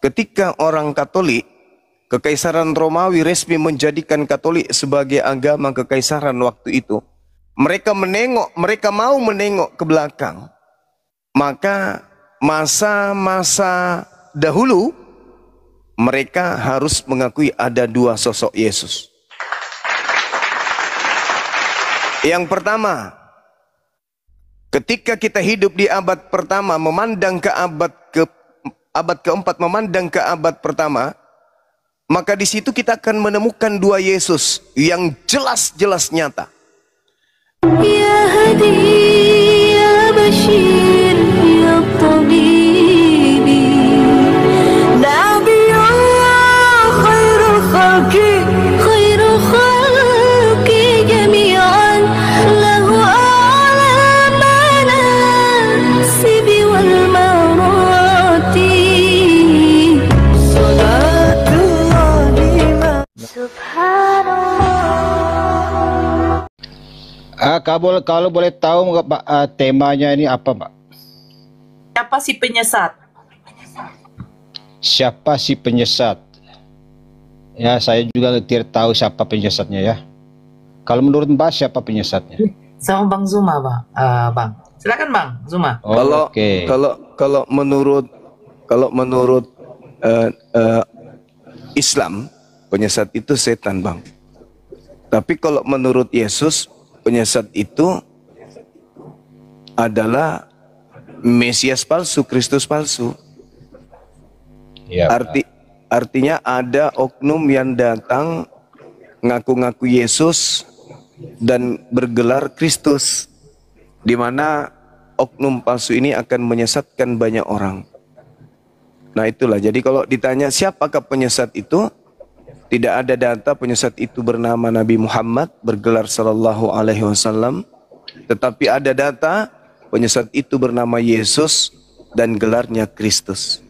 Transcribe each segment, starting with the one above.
ketika orang Katolik, Kekaisaran Romawi resmi menjadikan Katolik sebagai agama kekaisaran waktu itu. Mereka mau menengok ke belakang. Maka masa-masa dahulu mereka harus mengakui ada dua sosok Yesus. Yang pertama, ketika kita hidup di abad pertama, memandang ke abad keempat, memandang ke abad pertama, maka di situ kita akan menemukan dua Yesus yang jelas-jelas nyata. Ya Hadi, ya Bashir, ya Tabibi, Nabiyullah khairul khalqi jami'an, lahu a'la manasibi wal marati, salatullahi subhanallah. Kalau boleh tahu Pak, temanya ini apa, Pak? Siapa si penyesat? Siapa si penyesat? Ya, saya juga tidak tahu siapa penyesatnya ya. Kalau menurut Mbak, siapa penyesatnya? Sama Bang Zuma, Bang. Silakan Bang Zuma. Oh, Oke. Kalau menurut Islam, penyesat itu setan, Bang. Tapi kalau menurut Yesus, penyesat itu adalah Mesias palsu, Kristus palsu. Ya, Artinya ada oknum yang datang ngaku-ngaku Yesus dan bergelar Kristus, di mana oknum palsu ini akan menyesatkan banyak orang. Nah itulah, jadi kalau ditanya siapakah penyesat itu, tidak ada data penyesat itu bernama Nabi Muhammad bergelar Sallallahu Alaihi Wasallam, tetapi ada data penyesat itu bernama Yesus dan gelarnya Kristus.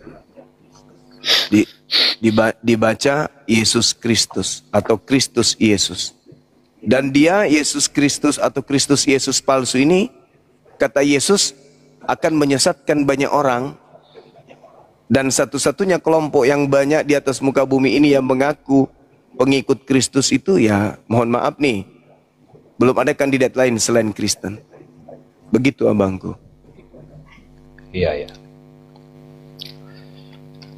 Dibaca Yesus Kristus atau Kristus Yesus. Dan dia, Yesus Kristus atau Kristus Yesus palsu ini, kata Yesus, akan menyesatkan banyak orang. Dan satu-satunya kelompok yang banyak di atas muka bumi ini yang mengaku pengikut Kristus itu, ya mohon maaf nih, belum ada kandidat lain selain Kristen. Begitu abangku. Iya.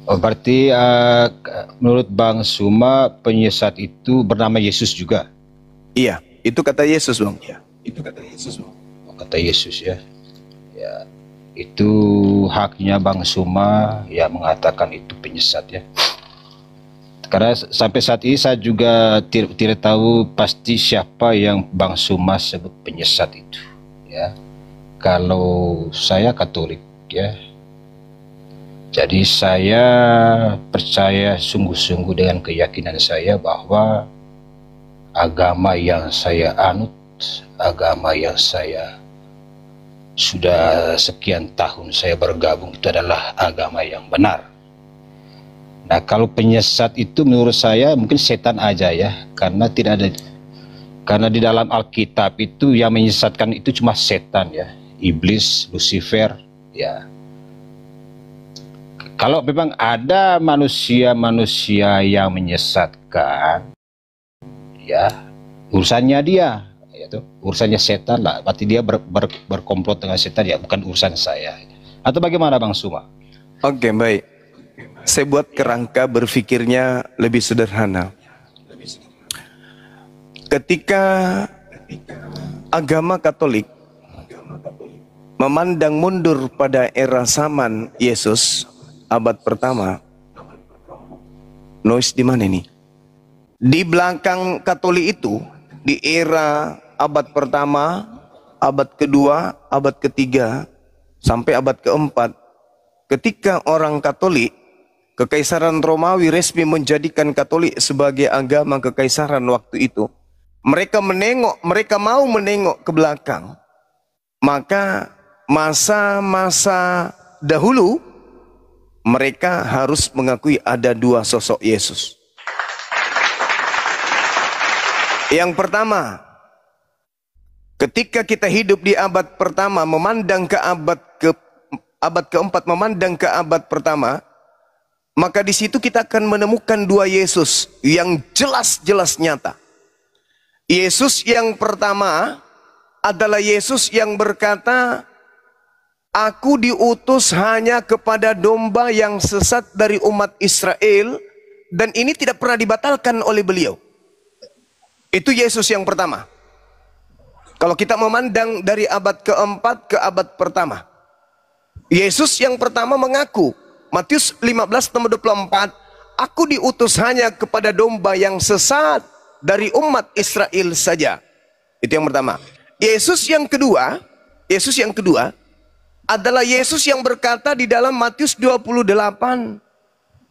Oh, berarti menurut Bang Suma, penyesat itu bernama Yesus juga? Iya, itu kata Yesus, Bang. Ya, itu kata Yesus, Bang. Oh, kata Yesus ya. Ya, itu haknya Bang Suma ya mengatakan itu penyesat ya. Karena sampai saat ini saya juga tidak tahu pasti siapa yang Bang Suma sebut penyesat itu ya. Kalau saya Katolik ya, jadi saya percaya sungguh-sungguh dengan keyakinan saya bahwa agama yang saya anut, agama yang saya sudah sekian tahun saya bergabung, itu adalah agama yang benar. Nah, kalau penyesat itu menurut saya mungkin setan aja ya, karena di dalam Alkitab itu yang menyesatkan itu cuma setan ya, iblis, Lucifer ya. Kalau memang ada manusia-manusia yang menyesatkan ya, urusannya dia, yaitu urusannya setan lah. Berarti dia berkomplot dengan setan ya, bukan urusan saya. Atau bagaimana Bang Suma? Oke, baik. Saya buat kerangka berpikirnya lebih sederhana. Ketika agama Katolik memandang mundur pada era zaman Yesus abad pertama, noise di mana nih? Di belakang Katolik itu, di era abad pertama, abad kedua, abad ketiga, sampai abad keempat, ketika orang Katolik, Kekaisaran Romawi resmi menjadikan Katolik sebagai agama kekaisaran waktu itu, mereka mau menengok ke belakang. Maka masa-masa dahulu mereka harus mengakui ada dua sosok Yesus. Yang pertama, ketika kita hidup di abad pertama, memandang ke abad keempat, memandang ke abad pertama, maka di situ kita akan menemukan dua Yesus yang jelas-jelas nyata. Yesus yang pertama adalah Yesus yang berkata, "Aku diutus hanya kepada domba yang sesat dari umat Israel," dan ini tidak pernah dibatalkan oleh beliau. Itu Yesus yang pertama. Kalau kita memandang dari abad keempat ke abad pertama, Yesus yang pertama mengaku, Matius 15 nomor 24, "Aku diutus hanya kepada domba yang sesat dari umat Israel saja." Itu yang pertama. Yesus yang kedua adalah Yesus yang berkata di dalam Matius 28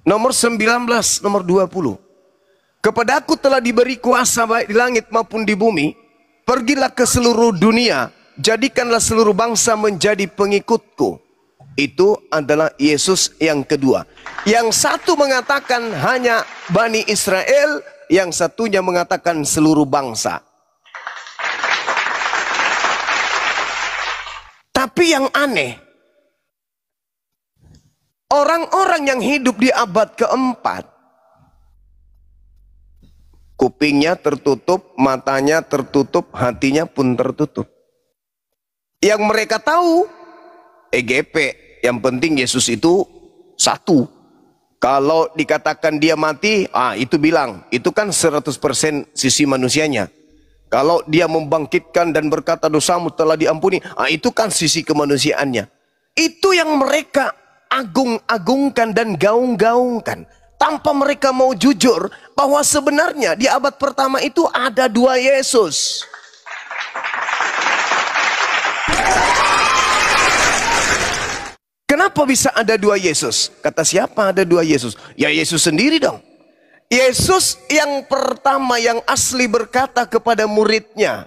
nomor 19 nomor 20. "Kepadaku telah diberi kuasa baik di langit maupun di bumi. Pergilah ke seluruh dunia, jadikanlah seluruh bangsa menjadi pengikutku." Itu adalah Yesus yang kedua. Yang satu mengatakan hanya Bani Israel, yang satunya mengatakan seluruh bangsa. Tapi yang aneh, orang-orang yang hidup di abad keempat, kupingnya tertutup, matanya tertutup, hatinya pun tertutup. Yang mereka tahu EGP, yang penting Yesus itu satu. Kalau dikatakan dia mati, itu bilang, itu kan 100% sisi manusianya. Kalau dia membangkitkan dan berkata dosamu telah diampuni, itu kan sisi kemanusiaannya. Itu yang mereka agung-agungkan dan gaung-gaungkan. Tanpa mereka mau jujur bahwa sebenarnya di abad pertama itu ada dua Yesus. Kenapa bisa ada dua Yesus? Kata siapa ada dua Yesus? Ya Yesus sendiri dong. Yesus yang pertama yang asli berkata kepada muridnya,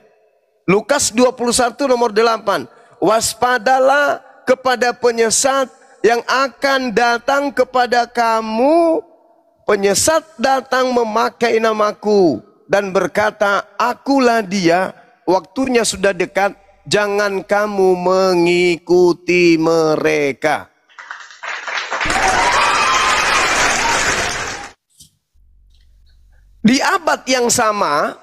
Lukas 21 nomor 8, "Waspadalah kepada penyesat yang akan datang kepada kamu. Penyesat datang memakai namaku dan berkata, akulah dia, waktunya sudah dekat, jangan kamu mengikuti mereka." Di abad yang sama,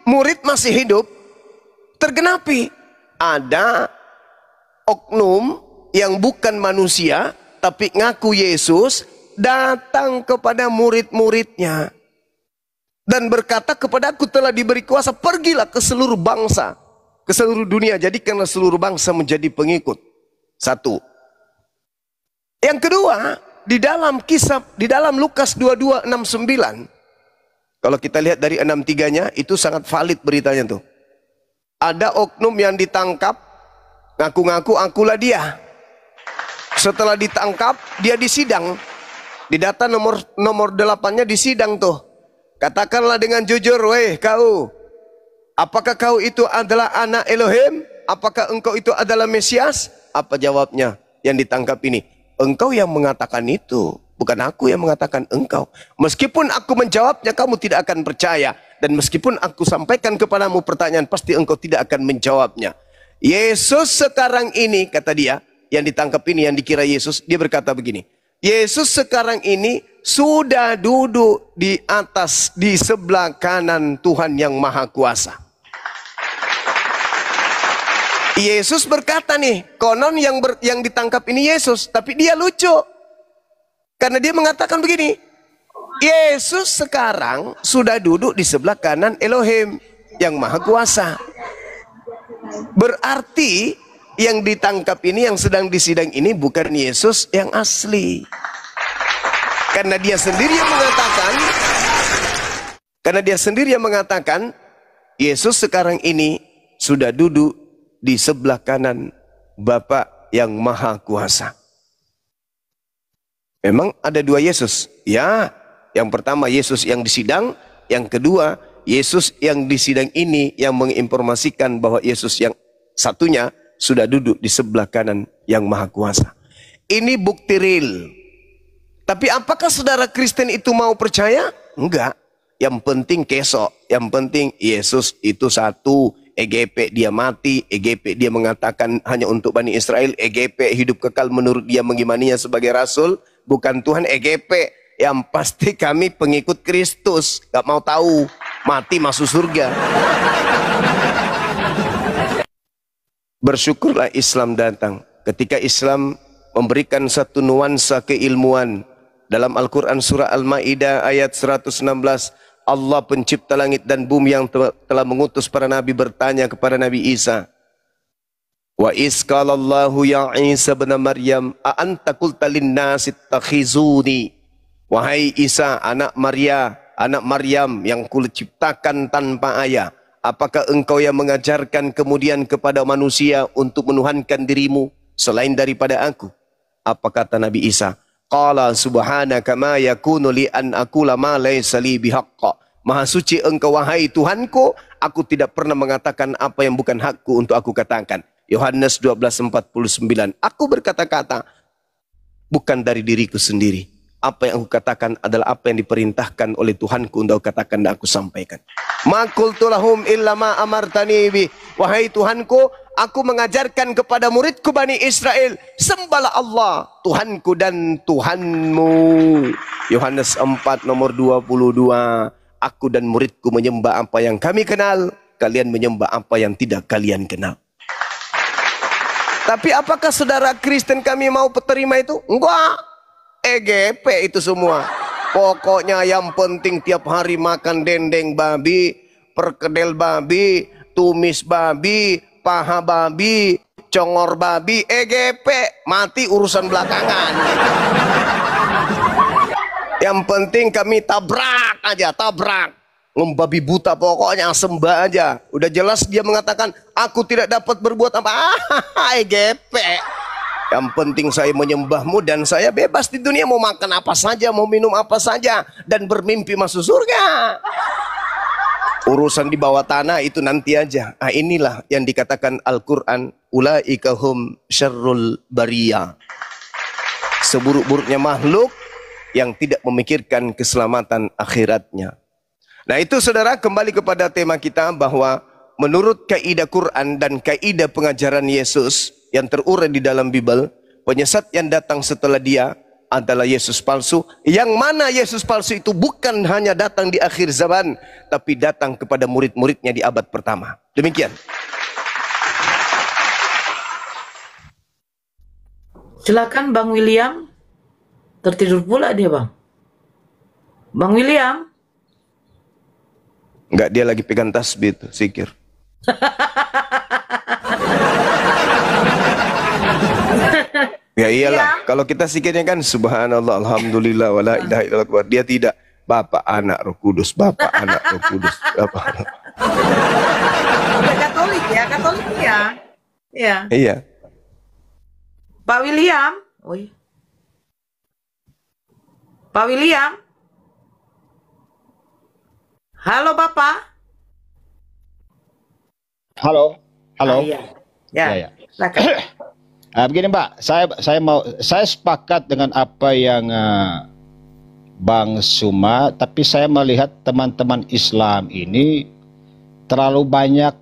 murid masih hidup, tergenapi. Ada oknum yang bukan manusia, tapi ngaku Yesus, datang kepada murid-muridnya. Dan berkata, "Kepadaku telah diberi kuasa, pergilah ke seluruh bangsa, ke seluruh dunia, jadikanlah seluruh bangsa menjadi pengikut." Satu. Yang kedua, di dalam Lukas 22:69, kalau kita lihat dari 63-nya, itu sangat valid beritanya tuh. Ada oknum yang ditangkap, ngaku-ngaku akulah dia. Setelah ditangkap, dia disidang. Di data nomor 8-nya disidang tuh. "Katakanlah dengan jujur, weh kau, apakah kau itu adalah anak Elohim? Apakah engkau itu adalah Mesias?" Apa jawabnya yang ditangkap ini? "Engkau yang mengatakan itu, bukan aku yang mengatakan engkau. Meskipun aku menjawabnya, kamu tidak akan percaya. Dan meskipun aku sampaikan kepadamu pertanyaan, pasti engkau tidak akan menjawabnya." Yesus sekarang ini, kata dia, yang ditangkap ini, yang dikira Yesus, dia berkata begini, Yesus sekarang ini sudah duduk di sebelah kanan Tuhan yang Maha Kuasa. Yesus berkata nih, konon yang ditangkap ini Yesus, tapi dia lucu. Karena dia mengatakan begini, Yesus sekarang sudah duduk di sebelah kanan Elohim yang Maha Kuasa. Berarti yang ditangkap ini, yang sedang disidang ini bukan Yesus yang asli. Karena dia sendiri yang mengatakan, Yesus sekarang ini sudah duduk di sebelah kanan Bapa yang Maha Kuasa. Memang ada dua Yesus. Ya, yang pertama Yesus yang disidang, yang kedua Yesus yang disidang ini yang menginformasikan bahwa Yesus yang satunya sudah duduk di sebelah kanan yang Maha Kuasa. Ini bukti real. Tapi apakah saudara Kristen itu mau percaya? Enggak. Yang penting kesok, yang penting Yesus itu satu. EGP dia mati, EGP dia mengatakan hanya untuk Bani Israel, EGP hidup kekal menurut dia mengimaninya sebagai rasul, bukan Tuhan EGP. Yang pasti kami pengikut Kristus, gak mau tahu, mati masuk surga. Bersyukurlah Islam datang. Ketika Islam memberikan satu nuansa keilmuan. Dalam Al-Quran surah Al-Ma'idah ayat 116, Allah pencipta langit dan bumi yang telah mengutus para nabi bertanya kepada Nabi Isa. Wa isqalallahu ya Isa bin Maryam a anta qulta lin-nasi ittakhizuni. Wahai Isa anak Maryam yang kuciptakan tanpa ayah, apakah engkau yang mengajarkan kemudian kepada manusia untuk menuhankan dirimu selain daripada aku? Apa kata Nabi Isa? Qala subhanaka ma yakunu li an aqula ma laysa li bihaqqa. Maha suci engkau wahai Tuhanku, aku tidak pernah mengatakan apa yang bukan hakku untuk aku katakan. Yohanes 12:49. Aku berkata-kata bukan dari diriku sendiri. Apa yang aku katakan adalah apa yang diperintahkan oleh Tuhanku untuk aku katakan dan aku sampaikan. Ma qultu lahum illa ma amartani bi. Wahai Tuhanku, aku mengajarkan kepada muridku Bani Israel, sembahlah Allah, Tuhanku dan Tuhanmu. Yohanes 4 nomor 22. Aku dan muridku menyembah apa yang kami kenal, kalian menyembah apa yang tidak kalian kenal. Tapi apakah saudara Kristen kami mau terima itu? Enggak. EGP itu semua. Pokoknya yang penting tiap hari makan dendeng babi, perkedel babi, tumis babi, paha babi, congor babi, EGP. Mati urusan belakangan. Yang penting kami tabrak aja, tabrak. Membabi buta pokoknya sembah aja. Udah jelas dia mengatakan, aku tidak dapat berbuat apa. EGP. Yang penting saya menyembahmu dan saya bebas di dunia. Mau makan apa saja, mau minum apa saja. Dan bermimpi masuk surga. Urusan di bawah tanah itu nanti aja. Nah, inilah yang dikatakan Al-Quran. Ulaika hum syarrul bariyah. Seburuk-buruknya makhluk yang tidak memikirkan keselamatan akhiratnya. Nah itu saudara, kembali kepada tema kita bahwa menurut kaidah Quran dan kaidah pengajaran Yesus yang terurai di dalam Bible, penyesat yang datang setelah dia adalah Yesus palsu. Yang mana Yesus palsu itu bukan hanya datang di akhir zaman, tapi datang kepada murid-muridnya di abad pertama. Demikian. Silakan Bang William. Tertidur pula dia, Bang. Bang William. Enggak, dia lagi pegang tasbih itu, zikir. Ya iyalah, kalau kita zikirnya kan subhanallah, alhamdulillah, wala ilaha illallah. Dia tidak, Bapak anak Roh Kudus, Bapak anak Roh Kudus, Bapak anak. Katolik ya, Katolik ya. Iya. Iya. Pak William. Oi. Pak William. Halo Bapak. Halo, halo. Iya. Ya. Ya. Silakan. Begini Mbak, saya sepakat dengan apa yang Bang Suma, tapi saya melihat teman-teman Islam ini terlalu banyak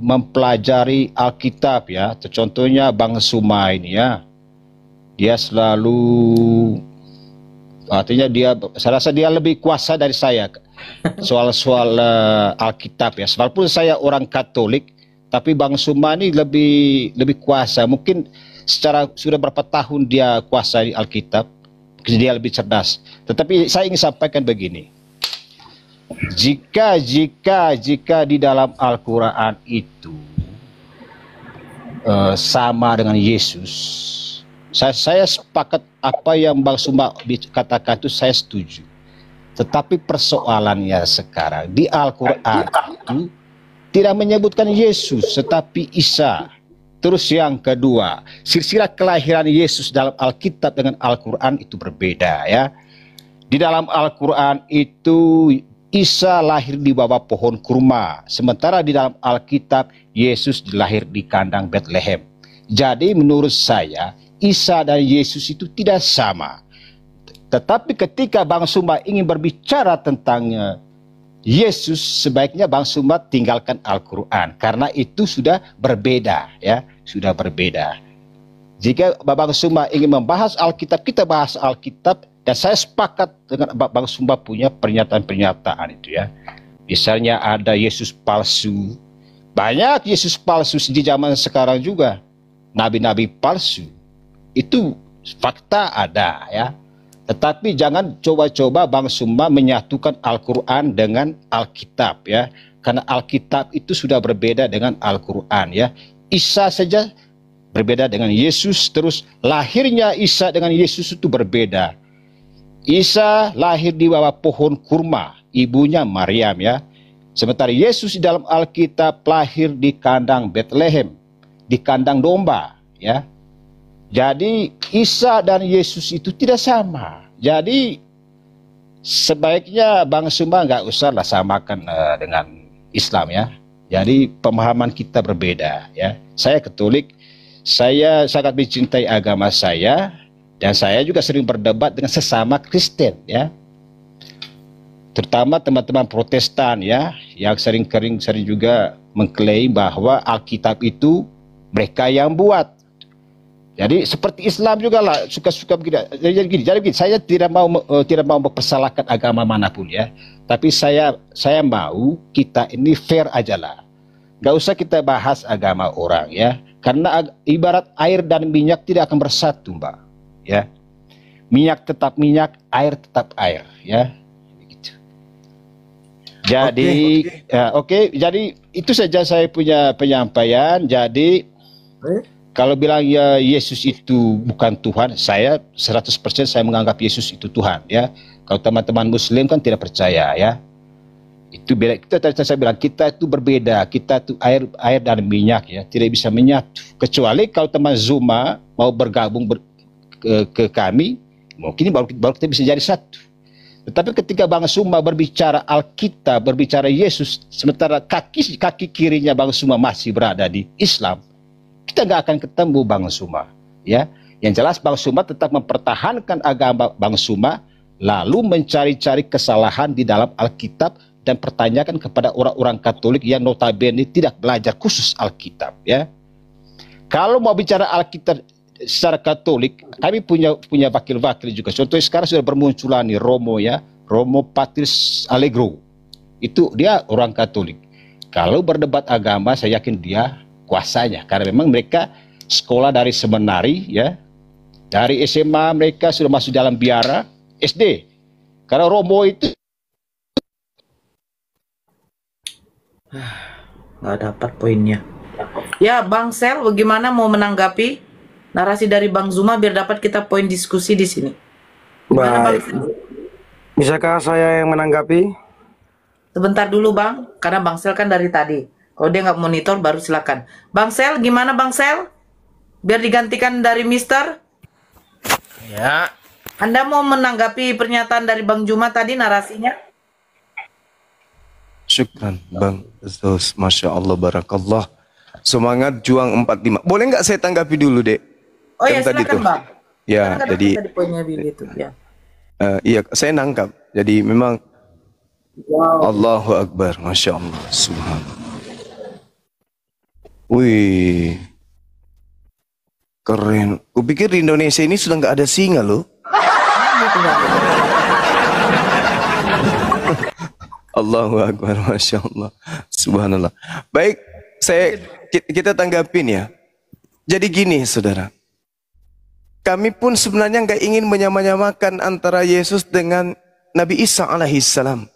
mempelajari Alkitab ya. Contohnya Bang Suma ini ya, dia selalu, artinya saya rasa dia lebih kuasa dari saya soal-soal Alkitab ya. Walaupun saya orang Katolik, tapi Bang Suma ini lebih kuasa. Mungkin secara sudah berapa tahun dia kuasai Alkitab, dia lebih cerdas. Tetapi saya ingin sampaikan begini. Jika di dalam Al-Quran itu sama dengan Yesus, saya sepakat apa yang Bang Suma katakan itu, saya setuju. Tetapi persoalannya sekarang di Al-Quran itu tidak menyebutkan Yesus, tetapi Isa. Terus yang kedua, silsilah kelahiran Yesus dalam Alkitab dengan Al-Quran itu berbeda ya. Di dalam Al-Quran itu Isa lahir di bawah pohon kurma, sementara di dalam Alkitab Yesus dilahir di kandang Bethlehem. Jadi menurut saya Isa dan Yesus itu tidak sama. Tetapi ketika Bang Suma ingin berbicara tentang Yesus, sebaiknya Bang Suma tinggalkan Al-Quran, karena itu sudah berbeda ya, sudah berbeda. Jika Bang Suma ingin membahas Alkitab, kita bahas Alkitab, dan saya sepakat dengan Bang Suma punya pernyataan-pernyataan itu ya. Misalnya ada Yesus palsu, banyak Yesus palsu di zaman sekarang juga, nabi-nabi palsu, itu fakta ada ya. Tetapi jangan coba-coba Bang Suma menyatukan Al-Quran dengan Alkitab ya, karena Alkitab itu sudah berbeda dengan Al-Quran ya. Isa saja berbeda dengan Yesus, terus lahirnya Isa dengan Yesus itu berbeda. Isa lahir di bawah pohon kurma, ibunya Maryam ya. Sementara Yesus di dalam Alkitab lahir di kandang Bethlehem, di kandang domba ya. Jadi Isa dan Yesus itu tidak sama. Jadi sebaiknya Bang Suma nggak usahlah samakan dengan Islam ya. Jadi pemahaman kita berbeda ya. Saya Katolik, saya sangat mencintai agama saya, dan saya juga sering berdebat dengan sesama Kristen ya. Terutama teman-teman Protestan ya, yang sering juga mengklaim bahwa Alkitab itu mereka yang buat. Jadi seperti Islam juga lah, suka-suka begini. Jadi gini, saya tidak mau mempersalahkan agama manapun ya. Tapi saya mau kita ini fair aja lah. Gak usah kita bahas agama orang ya. Karena ibarat air dan minyak tidak akan bersatu, Mbak. Ya. Minyak tetap minyak, air tetap air ya. Begitu. Jadi oke. Jadi itu saja saya punya penyampaian. Jadi kalau bilang ya Yesus itu bukan Tuhan, saya 100% saya menganggap Yesus itu Tuhan ya. Kalau teman-teman Muslim kan tidak percaya ya. Itu beda. Saya bilang kita itu berbeda. Kita itu air dan minyak ya, tidak bisa menyatu. Kecuali kalau teman Zuma mau bergabung ke kami, mungkin baru kita bisa jadi satu. Tetapi ketika Bang Suma berbicara Alkitab, berbicara Yesus, sementara kaki kirinya Bang Suma masih berada di Islam, kita nggak akan ketemu Bang Suma ya. Yang jelas Bang Suma tetap mempertahankan agama Bang Suma, lalu mencari-cari kesalahan di dalam Alkitab dan pertanyakan kepada orang-orang Katolik yang notabene tidak belajar khusus Alkitab ya. Kalau mau bicara Alkitab secara Katolik, kami punya wakil-wakil juga. Contohnya sekarang sudah bermunculan nih Romo ya, Romo Patris Allegro. Itu dia orang Katolik. Kalau berdebat agama, saya yakin dia kuasanya, karena memang mereka sekolah dari seminari ya, dari SMA mereka sudah masuk dalam biara SD. Karena Romo itu Nggak dapat poinnya. Ya, Bang Sel, bagaimana mau menanggapi narasi dari Bang Zuma biar dapat kita poin diskusi di sini? Gimana, Bang Baik, Sel? bisakah saya yang menanggapi? Sebentar dulu, Bang, karena Bang Sel kan dari tadi. Kalau dia nggak monitor, baru silakan. Bang Sel, gimana Bang Sel? Biar digantikan dari Mister. Ya, Anda mau menanggapi pernyataan dari Bang Juma tadi narasinya? syukran Bang Zos, Masya Allah, Barakallah. Semangat juang 45. Boleh nggak saya tanggapi dulu, Dek? Oh ya, Yang tadi silakan tuh. Bang. Ya, Kan jadi tadi poinnya Billy itu, ya. iya, saya nangkap. Jadi memang Allahu Akbar, Masya Allah, Subhanallah. Wih, keren. Kupikir di Indonesia ini sudah nggak ada singa loh. Allahu Akbar, Masya Allah, Subhanallah. Baik, kita tanggapin ya. Jadi gini saudara, kami pun sebenarnya nggak ingin menyamakan antara Yesus dengan Nabi Isa alaihissalam.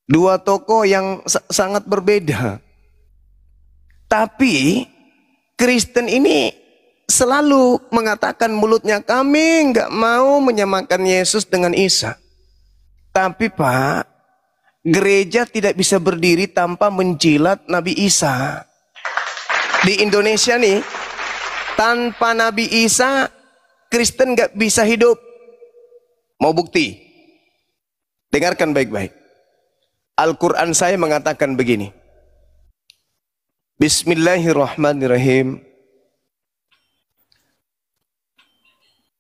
Dua tokoh yang sangat berbeda. Tapi Kristen ini selalu mengatakan mulutnya, kami nggak mau menyamakan Yesus dengan Isa. Tapi Pak, gereja tidak bisa berdiri tanpa menjilat Nabi Isa. Di Indonesia nih, tanpa Nabi Isa, Kristen nggak bisa hidup. Mau bukti? Dengarkan baik-baik. Al-Quran saya mengatakan begini. Bismillahirrahmanirrahim.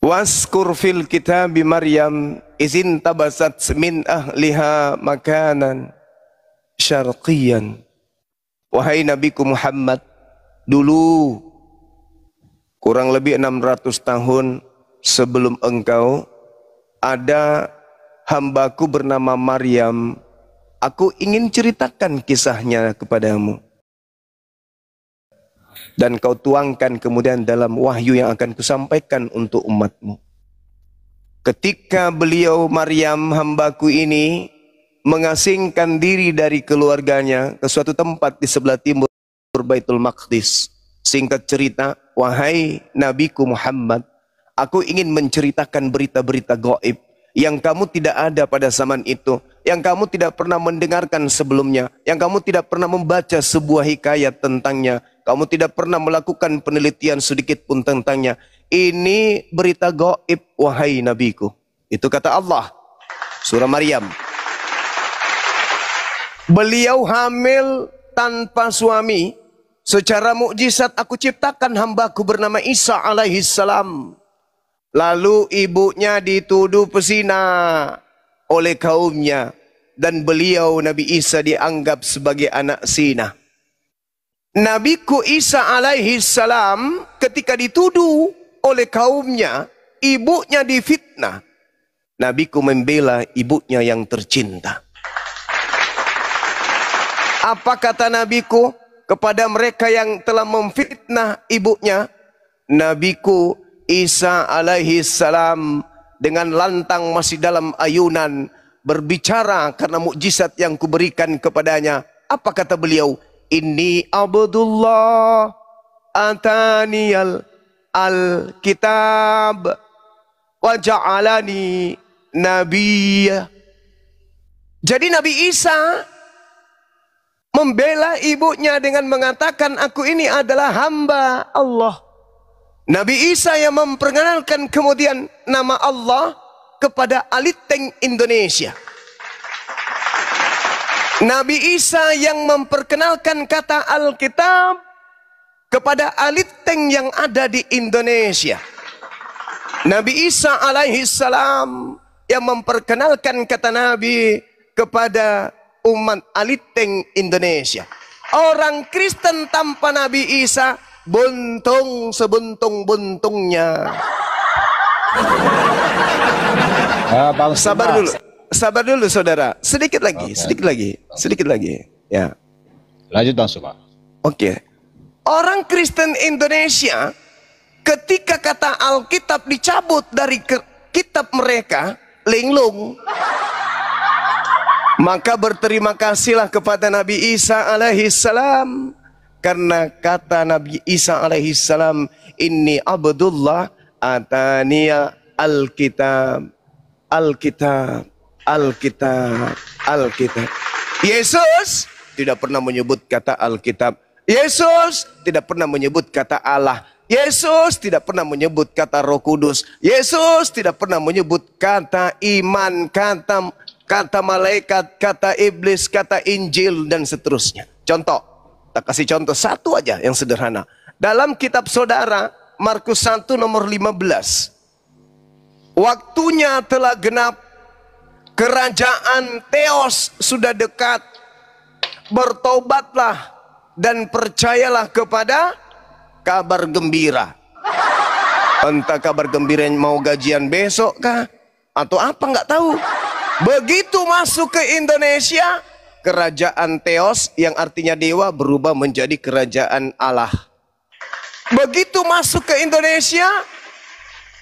Waskur fil kitabi Maryam izin tabasat min ahliha makanan syarqiyan. Wahai Nabiku Muhammad, dulu kurang lebih 600 tahun sebelum engkau, ada hambaku bernama Maryam. Aku ingin ceritakan kisahnya kepadamu. Dan kau tuangkan kemudian dalam wahyu yang akan kusampaikan untuk umatmu. Ketika beliau Maryam hambaku ini mengasingkan diri dari keluarganya ke suatu tempat di sebelah timur Baitul Maqdis. Singkat cerita, wahai Nabiku Muhammad, aku ingin menceritakan berita-berita gaib yang kamu tidak ada pada zaman itu, yang kamu tidak pernah mendengarkan sebelumnya, yang kamu tidak pernah membaca sebuah hikayat tentangnya, kamu tidak pernah melakukan penelitian sedikit pun tentangnya. Ini berita gaib, wahai Nabiku. Itu kata Allah. Surah Maryam. Beliau hamil tanpa suami. Secara mukjizat aku ciptakan hambaku bernama Isa alaihissalam. Lalu ibunya dituduh pesina oleh kaumnya. Dan beliau Nabi Isa dianggap sebagai anak zina. Nabiku Isa alaihissalam ketika dituduh oleh kaumnya, ibunya difitnah. Nabiku membela ibunya yang tercinta. Apa kata Nabiku kepada mereka yang telah memfitnah ibunya? Nabiku Isa alaihi salam dengan lantang masih dalam ayunan berbicara karena mukjizat yang kuberikan kepadanya. Apa kata beliau? Inni Abdullah ataniyal al-kitab wa ja'alani nabiyya. Jadi Nabi Isa membela ibunya dengan mengatakan, aku ini adalah hamba Allah. Nabi Isa yang memperkenalkan kemudian nama Allah kepada Aliteng Indonesia. Nabi Isa yang memperkenalkan kata Alkitab kepada Aliteng yang ada di Indonesia. Nabi Isa alaihi salam yang memperkenalkan kata Nabi kepada umat Aliteng Indonesia. Orang Kristen tanpa Nabi Isa buntung sebuntung-buntungnya. Sabar dulu saudara. Sedikit lagi. Ya. Lanjut Bang Suma. Oke. Orang Kristen Indonesia ketika kata Alkitab dicabut dari kitab mereka, linglung. Maka berterima kasihlah kepada Nabi Isa alaihi salam. Karena kata Nabi Isa alaihi salam, inni Abdullah ataniya alkitab. Alkitab. Yesus tidak pernah menyebut kata Alkitab. Yesus tidak pernah menyebut kata Allah. Yesus tidak pernah menyebut kata Roh Kudus. Yesus tidak pernah menyebut kata iman, kata malaikat, kata iblis, kata Injil, dan seterusnya. Contoh, tak kasih contoh satu aja yang sederhana. Dalam kitab saudara, Markus 1 nomor 15. Waktunya telah genap, kerajaan Theos sudah dekat. Bertobatlah dan percayalah kepada kabar gembira. Entah kabar gembira yang mau gajian besok kah? Atau apa nggak tahu. Begitu masuk ke Indonesia, kerajaan Theos yang artinya dewa berubah menjadi kerajaan Allah. Begitu masuk ke Indonesia,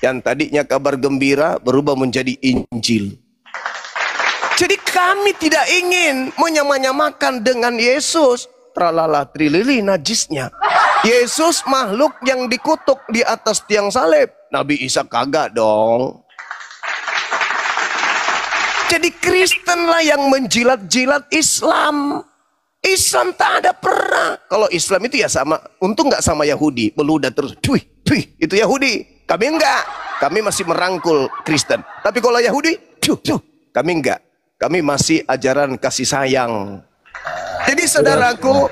yang tadinya kabar gembira berubah menjadi Injil. Jadi kami tidak ingin menyamakan dengan Yesus. Tralala trilili najisnya. Yesus makhluk yang dikutuk di atas tiang salib. Nabi Isa kagak dong. Jadi Kristen lah yang menjilat-jilat Islam. Islam tak ada pernah. Kalau Islam itu ya sama, untung nggak sama Yahudi. Meludah terus, itu Yahudi. Kami enggak. Kami masih merangkul Kristen. Tapi kalau Yahudi, kami enggak. Kami masih ajaran kasih sayang. Jadi saudaraku,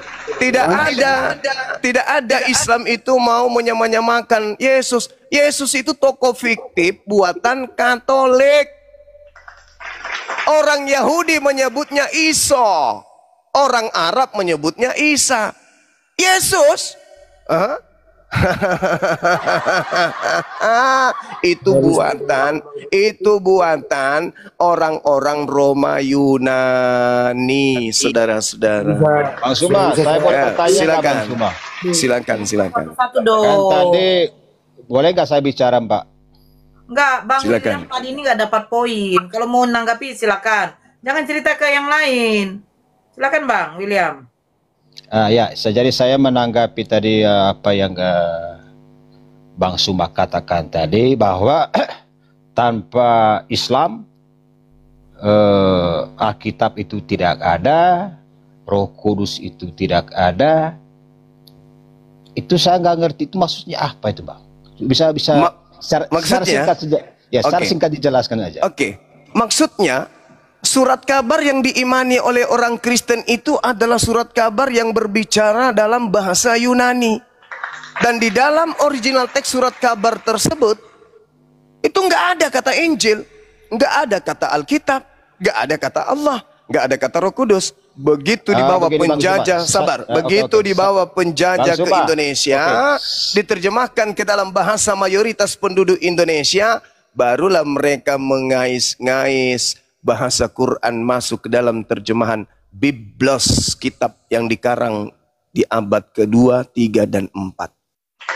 tidak ada Islam itu mau menyamakan Yesus. Yesus itu tokoh fiktif buatan Katolik. Orang Yahudi menyebutnya Isa. Orang Arab menyebutnya Isa. Yesus itu buatan orang-orang Roma Yunani, saudara-saudara. Bang Suma, saya boleh bertanya nggak, Silakan, Bang Suma? silakan. Satu Kan dong. tadi boleh nggak saya bicara, Mbak? Enggak, Bang Silakan. William tadi ini nggak dapat poin. Kalau mau menanggapi silakan. Jangan cerita ke yang lain. Silakan Bang William. Ya, jadi saya menanggapi tadi apa yang Bang Suma katakan tadi, bahwa tanpa Islam Alkitab itu tidak ada, Roh Kudus itu tidak ada. Itu saya nggak ngerti itu maksudnya apa itu, Bang? Bisa secara maksudnya? singkat saja. Ya, secara Oke. singkat dijelaskan aja. Oke, maksudnya surat kabar yang diimani oleh orang Kristen itu adalah surat kabar yang berbicara dalam bahasa Yunani. Dan di dalam original teks surat kabar tersebut, itu nggak ada kata Injil, nggak ada kata Alkitab, nggak ada kata Allah, nggak ada kata Roh Kudus. Begitu dibawa begini, Bang penjajah, Suma. sabar. Oke, Begitu oke. dibawa penjajah Bang ke Suma. Indonesia, Oke. diterjemahkan ke dalam bahasa mayoritas penduduk Indonesia, barulah mereka mengais-ngais bahasa Quran masuk ke dalam terjemahan Biblos, kitab yang dikarang di abad kedua, 3, dan 4.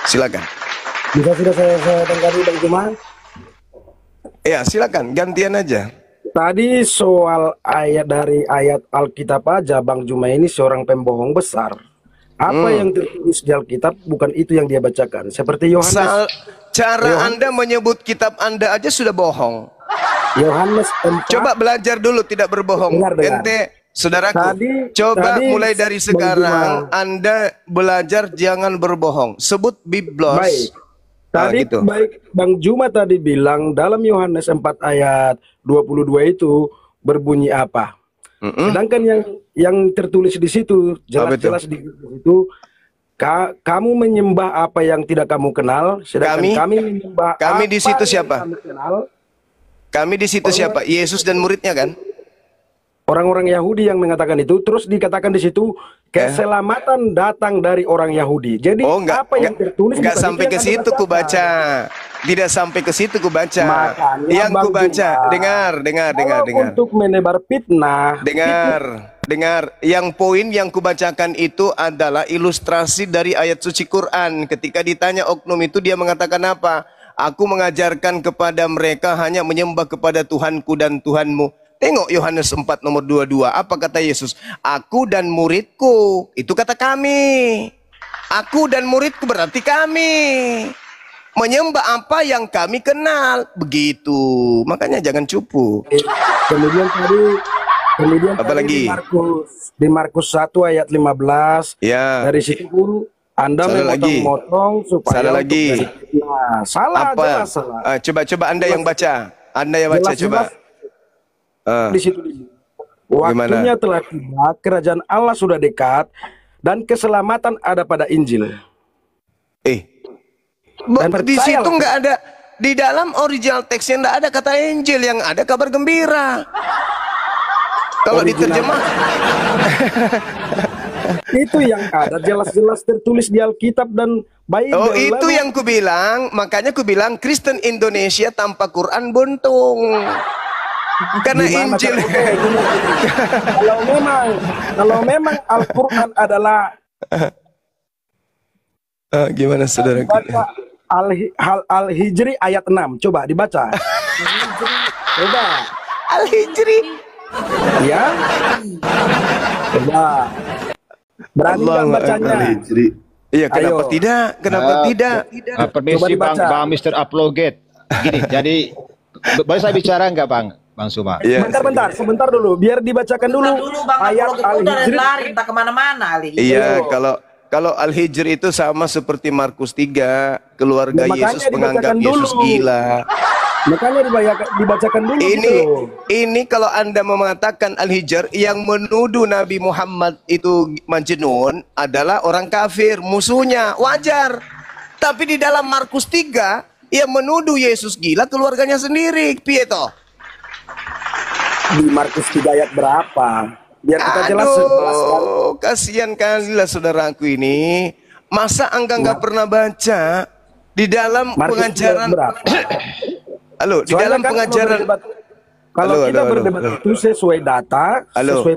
Silakan. Bisa sudah saya tanggapi Bang Juma? Ya, silakan, gantian aja. Tadi soal ayat dari ayat Alkitab aja, Bang Juma ini seorang pembohong besar. Apa yang tertulis di Alkitab bukan itu yang dia bacakan. Seperti Cara Anda menyebut kitab Anda aja sudah bohong. Yohanes 4. Coba belajar dulu tidak berbohong. Dengar. Ente, saudaraku, coba Tadi mulai dari Bang sekarang Juma. Anda belajar jangan berbohong. Sebut Biblos. Baik. Tadi gitu. baik Bang Juma tadi bilang dalam Yohanes 4 ayat 22 itu berbunyi apa? Sedangkan yang tertulis di situ jelas-jelas di situ kamu menyembah apa yang tidak kamu kenal, sedangkan kami menyembah Kami di situ apa yang siapa? kami kenal. Kami di situ siapa? Yesus dan muridnya kan? Orang-orang Yahudi yang mengatakan itu, terus dikatakan di situ keselamatan datang dari orang Yahudi. Jadi apa yang tertulis enggak bukan sampai itu ke yang situ kami ku bacakan. baca. Tidak sampai ke situ ku baca. Makanya, Yang ku Bang baca, Juma, dengar. Untuk menebar fitnah. Dengar. Yang poin yang kubacakan itu adalah ilustrasi dari ayat suci Quran. Ketika ditanya oknum itu, dia mengatakan apa? Aku mengajarkan kepada mereka hanya menyembah kepada Tuhanku dan Tuhanmu. Tengok Yohanes 4 nomor 22. Apa kata Yesus? Aku dan muridku. Itu kata kami. Aku dan muridku berarti kami. Menyembah apa yang kami kenal. Begitu. Makanya jangan cupu. Kemudian Apa tadi lagi? di Markus 1 ayat 15. Ya. Dari situ Anda Salah lagi. memotong-motong supaya Salah untuk lagi. dari fitnah. Salah, Apa? jelas salah. Coba Anda yang baca. Anda yang baca Jelas-jelas coba. Ah. Di situ. Waktunya telah tiba, kerajaan Allah sudah dekat, dan keselamatan ada pada Injil. Dan Di percayalah. situ nggak ada, di dalam original teksnya nggak ada kata Injil, yang ada kabar gembira. Kalau diterjemah, Itu yang ada jelas-jelas tertulis di Alkitab dan Bible. oh itu Lalu- yang kubilang, makanya kubilang Kristen Indonesia tanpa Quran buntung. Karena Gimana Injil. kalau memang Al-Quran adalah Gimana saudara? baca Al-Hijri ayat 6, coba dibaca. Coba, Al-Hijri. ya. Coba. Berani nggak bacanya? Iya, kenapa Ayo. tidak? Kenapa tidak? Coba Permisi dibaca. Bang Mr. Uploget. Gini, jadi boleh saya bicara nggak Bang Suma? Iya. Sebentar dulu, biar dibacakan dulu Bang, ayat kalau udah Al-Hijri. lari entah kemana-mana Ali. Iya, kalau Al-Hijr itu sama seperti Markus 3, keluarga Ya, makanya Yesus menganggap dibacakan Yesus dulu. gila. Makanya dibacakan dulu gitu loh. Ini kalau Anda mengatakan Al-Hijr, yang menuduh Nabi Muhammad itu Majnun adalah orang kafir, musuhnya, wajar. Tapi di dalam Markus 3, yang menuduh Yesus gila keluarganya sendiri, piye toh? Di Markus 3 ayat berapa? Biar kita jelaskan. Aduh, kasihan kali lah saudaraku ini. Masa Angga nggak pernah baca di dalam Markus pengajaran? berapa? Halo, di Soalnya dalam kan pengajaran. kalau Halo, kita halo, halo, berdebat halo. itu sesuai data, Halo. sesuai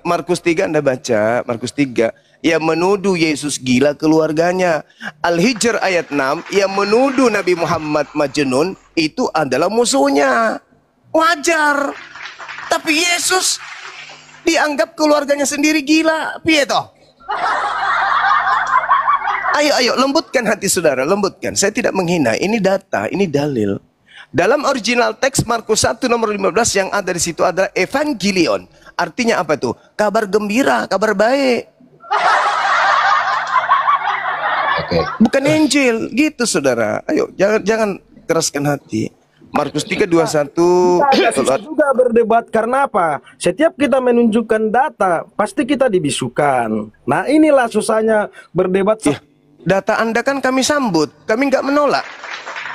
Markus 3 Anda baca, Markus 3. Yang menuduh Yesus gila keluarganya. Al-Hijr ayat 6, yang menuduh Nabi Muhammad Majnun itu adalah musuhnya. Wajar. Tapi Yesus dianggap keluarganya sendiri gila. Piye toh? Ayo, lembutkan hati saudara, lembutkan. Saya tidak menghina, ini data, ini dalil. Dalam original teks Markus 1 nomor 15 yang ada di situ adalah evangelion. Artinya apa tuh? Kabar gembira, kabar baik. Oke. Bukan Injil, gitu saudara. Ayo, jangan keraskan hati. Markus 3:21. Kita susah juga berdebat karena apa? Setiap kita menunjukkan data, pasti kita dibisukan. Nah inilah susahnya berdebat. Ya, data Anda kan kami sambut, kami nggak menolak.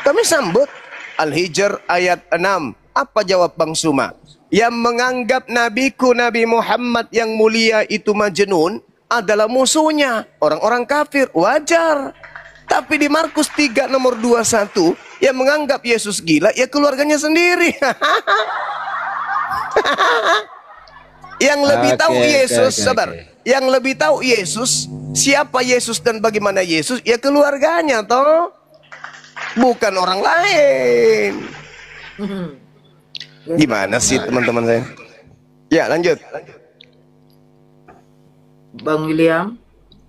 Kami sambut. Al-Hijr ayat 6. Apa jawab Bang Suma? Yang menganggap nabiku Nabi Muhammad yang mulia itu Majnun adalah musuhnya, orang-orang kafir, wajar. Tapi di Markus 3 nomor 21, yang menganggap Yesus gila, ya keluarganya sendiri. Yang lebih tahu Yesus, sabar. Yang lebih tahu Yesus, siapa Yesus dan bagaimana Yesus, ya keluarganya toh. Bukan orang lain. Gimana sih teman-teman saya? Ya, lanjut. Bang William.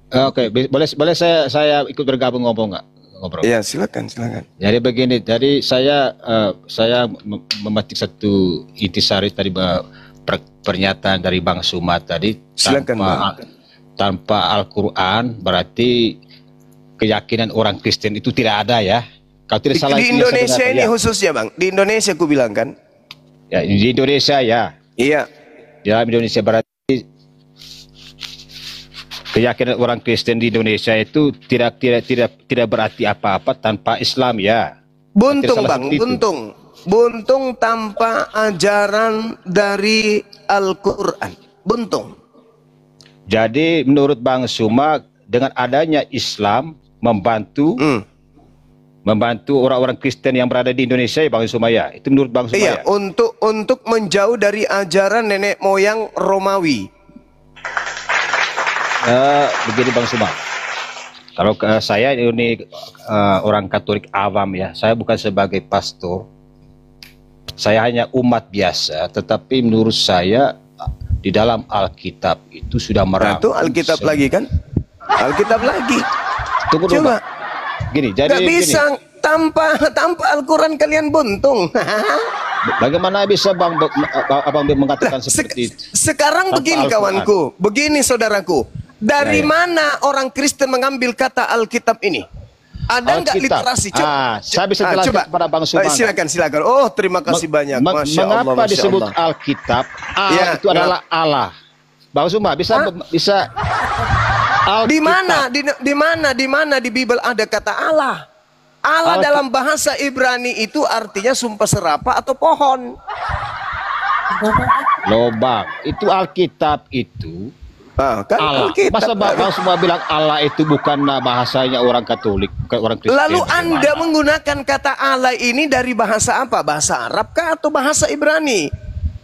Oke, boleh saya ikut bergabung ngobrol. Ya, silakan. Jadi begini, jadi saya memetik satu intisari tadi pernyataan dari Bang Suma tadi. Silakan, tanpa Al-Quran berarti keyakinan orang Kristen itu tidak ada ya. Kalau tidak salah Di Indonesia ini khususnya Bang, di Indonesia aku bilang kan. Ya, di Indonesia ya. Iya. Di dalam Indonesia berarti keyakinan orang Kristen di Indonesia itu tidak berarti apa-apa tanpa Islam ya. Buntung Bang, buntung tanpa ajaran dari Al-Quran. Buntung. Jadi menurut Bang Suma dengan adanya Islam membantu orang-orang Kristen yang berada di Indonesia ya Bang Suma ya. Itu menurut Bang Suma iya, ya. untuk menjauh dari ajaran nenek moyang Romawi. Begini Bang Suma. Kalau saya ini orang Katolik awam ya. Saya bukan sebagai pastor. Saya hanya umat biasa, tetapi menurut saya di dalam Alkitab itu sudah Nah, itu Alkitab lagi kan? Alkitab lagi. Tunggu dulu. Coba. Gini, jadi Gak bisa tanpa Al-Quran kalian buntung. Bagaimana bisa Abang mengatakan seperti itu? Sekarang Tanpa begini Al-Quran. kawanku, begini saudaraku. Dari Ya. mana orang Kristen mengambil kata Alkitab ini? Ada nggak Alkitab. literasi? Coba. Saya bisa jelaskan kepada Bang Suma. Silakan. Oh, terima kasih banyak. Masya Allah, Mengapa Masya disebut Allah. Alkitab? Ya, Itu adalah Allah. Bang Suma bisa Di mana di Bible ada kata Allah? Allah dalam bahasa Ibrani itu artinya sumpah serapah atau pohon. Loh Bang, itu Alkitab itu Kan Allah. Alkitab. Masa Bang semua bilang Allah itu bukan bahasanya orang Katolik, bukan orang Kristen. Lalu Anda Bagaimana? menggunakan kata Allah ini dari bahasa apa? Bahasa Arab kah atau bahasa Ibrani?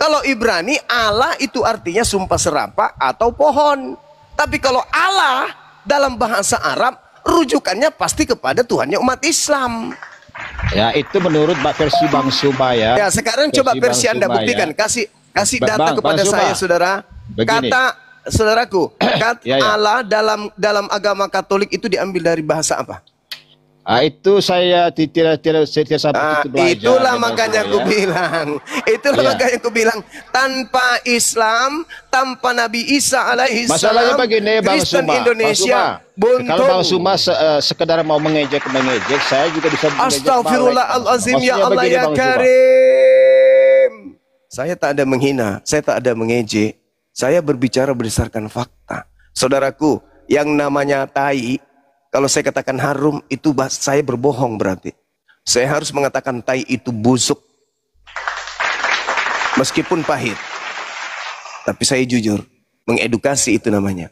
Kalau Ibrani, Allah itu artinya sumpah serapah atau pohon. Tapi kalau Allah dalam bahasa Arab, rujukannya pasti kepada Tuhannya umat Islam. Ya itu menurut versi Bang Suma ya. Ya, sekarang coba versi Anda Bang Suma, buktikan. ya. Kasih data Bang kepada Suma, saya, saudara. begini. Saudaraku, kata Ya, ya. Allah dalam agama Katolik itu diambil dari bahasa apa? Itu saya tidak sampai itu belajar. Itulah ya, makanya Bang aku Suma, ya. bilang. Itulah Iya. makanya aku bilang tanpa Islam, tanpa Nabi Isa alaihi salam, Masalahnya begini Bang Kristen Suma. Indonesia Bang Suma, kalau Bang buntung. Suma sekedar mau mengejek, saya juga bisa mengejek. Astagfirullahalazim ya Maksudnya Allah begini, ya Bang Suma. Karim. Saya tak ada menghina, saya tak ada mengejek. Saya berbicara berdasarkan fakta. Saudaraku, yang namanya tai, kalau saya katakan harum, itu saya berbohong berarti. Saya harus mengatakan tai itu busuk. Meskipun pahit. Tapi saya jujur, mengedukasi itu namanya.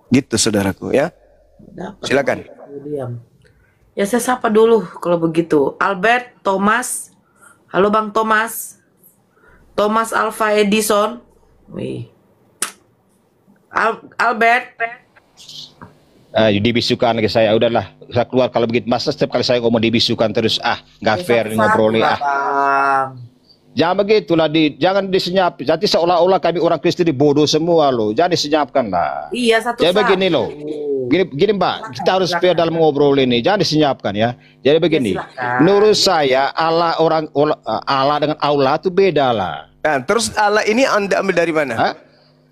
Gitu saudaraku ya. Dapat. Silakan. Diam. Ya saya sapa dulu kalau begitu. Albert Thomas. Halo Bang Thomas. Thomas Alpha Edison. Wih. Albert. Dibisukan ke saya, udahlah saya keluar kalau begitu. Masa setiap kali saya ngomong dibisukan terus, nggak fair ngobrolnya. Bang. Jangan begitulah, jangan disenyap. Nanti seolah-olah kami orang Kristen bodoh semua loh. Jangan disenyapkan lah. Iya satu. Jadi begini loh. Gini Mbak, kita harus fair dalam ngobrol ini. Jangan disenyapkan ya. Jadi begini, menurut saya Allah dengan Allah itu beda lah. Nah, terus Allah ini Anda ambil dari mana? Hah?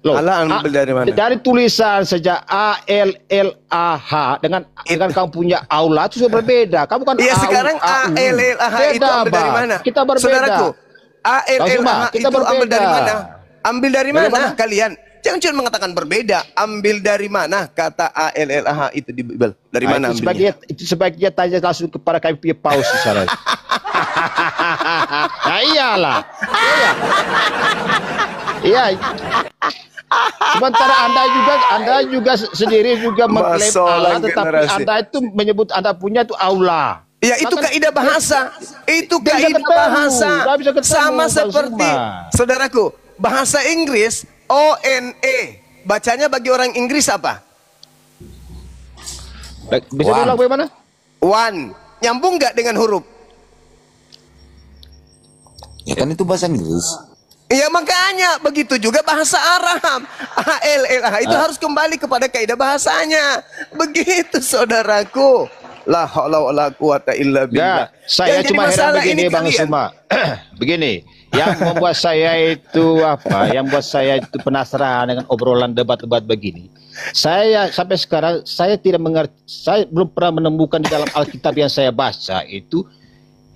Loh, Allah ambil dari mana? Dari tulisan saja ALLAH dengan kamu punya Allah itu sudah berbeda. Kamu kan Iya, sekarang ALLAH itu ambil dari mana? Kita berbeda. Saudaraku, ALLAH itu kita ambil dari mana? Ambil dari Dari mana mana? kalian? Jangan cuma mengatakan berbeda. Ambil dari mana kata ALLAH itu di Bible? Dari mana ambilnya? Itu sebaiknya tanya langsung kepada kami punya paus di sana. Nah, iyalah. Iya. Sementara Anda juga sendiri juga mengklaim Allah, tetapi generasi. Anda itu menyebut Anda punya itu Allah. Ya, itu Maka- kaidah bahasa. Itu Nggak bisa kaidah ketemu, bahasa. nggak bisa ketemu, Sama Bang seperti Zuma. saudaraku, bahasa Inggris ONE. Bacanya bagi orang Inggris apa? Bisa diulang bagaimana? One. Nyambung nggak dengan huruf? Ya kan itu bahasa Inggris. Iya, makanya begitu juga bahasa Arab. ALLAH itu harus kembali kepada kaidah bahasanya. Begitu saudaraku. La haula wala quwata illa billah. Enggak, saya Yang jadi cuma heran masalah begini ini Bang kalian. Suma. Begini, yang membuat saya itu yang membuat saya itu penasaran dengan obrolan debat-debat begini. Saya sampai sekarang saya tidak mengerti, saya belum pernah menemukan di dalam Alkitab yang saya baca itu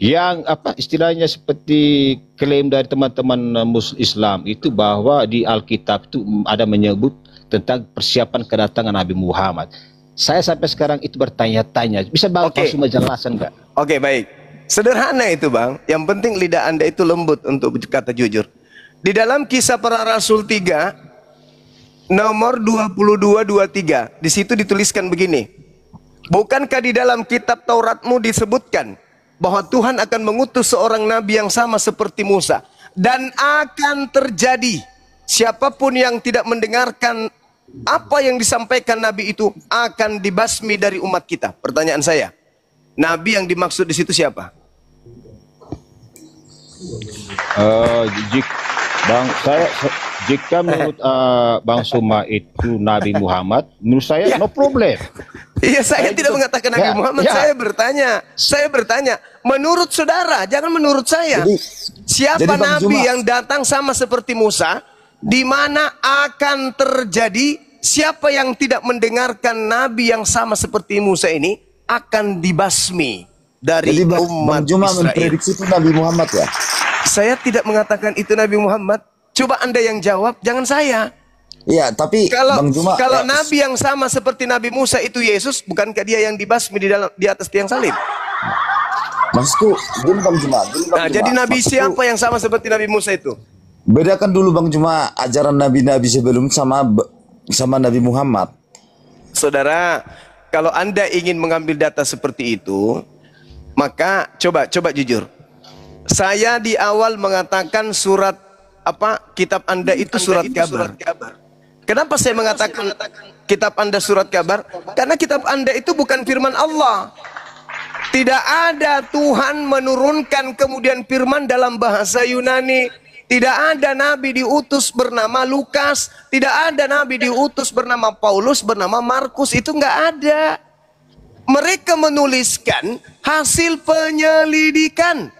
yang istilahnya seperti klaim dari teman-teman Muslim Islam itu bahwa di Alkitab itu ada menyebut tentang persiapan kedatangan Nabi Muhammad. Saya sampai sekarang itu bertanya-tanya, bisa Bang Suma jelaskan nggak? Oke, baik. Sederhana itu Bang. Yang penting lidah Anda itu lembut untuk berkata jujur. Di dalam Kisah Para Rasul 3 nomor 22-23, di situ dituliskan begini. Bukankah di dalam kitab Tauratmu disebutkan bahwa Tuhan akan mengutus seorang nabi yang sama seperti Musa, dan akan terjadi siapapun yang tidak mendengarkan apa yang disampaikan nabi itu akan dibasmi dari umat kita. Pertanyaan saya, nabi yang dimaksud di situ siapa? Jika menurut Bang Suma itu Nabi Muhammad, menurut saya no problem. Iya, saya tidak mengatakan Nabi Muhammad. Saya bertanya, menurut saudara, jangan menurut saya. Siapa jadi Bang nabi Zuma, yang datang sama seperti Musa, di mana akan terjadi siapa yang tidak mendengarkan nabi yang sama seperti Musa ini akan dibasmi dari jadi umat Bang Zuma Israel. memprediksi itu Nabi Muhammad ya? Saya tidak mengatakan itu Nabi Muhammad. Coba Anda yang jawab, jangan saya. Iya, tapi Kalau Bang Zuma, kalau nabi yang sama seperti Nabi Musa itu Yesus, bukankah dia yang dibasmi di atas tiang salib? maksudku gini Bang Zuma, Nah, jadi nabi siapa yang sama seperti Nabi Musa itu? bedakan dulu Bang Zuma ajaran nabi-nabi sebelum sama Nabi Muhammad. Saudara, kalau Anda ingin mengambil data seperti itu, maka coba jujur. Saya di awal mengatakan kitab Anda itu surat kabar. Kenapa saya mengatakan kitab Anda surat kabar? Karena kitab Anda itu bukan firman Allah. Tidak ada Tuhan menurunkan kemudian firman dalam bahasa Yunani. Tidak ada nabi diutus bernama Lukas. Tidak ada nabi diutus bernama Paulus, bernama Markus. Itu nggak ada. Mereka menuliskan hasil penyelidikan,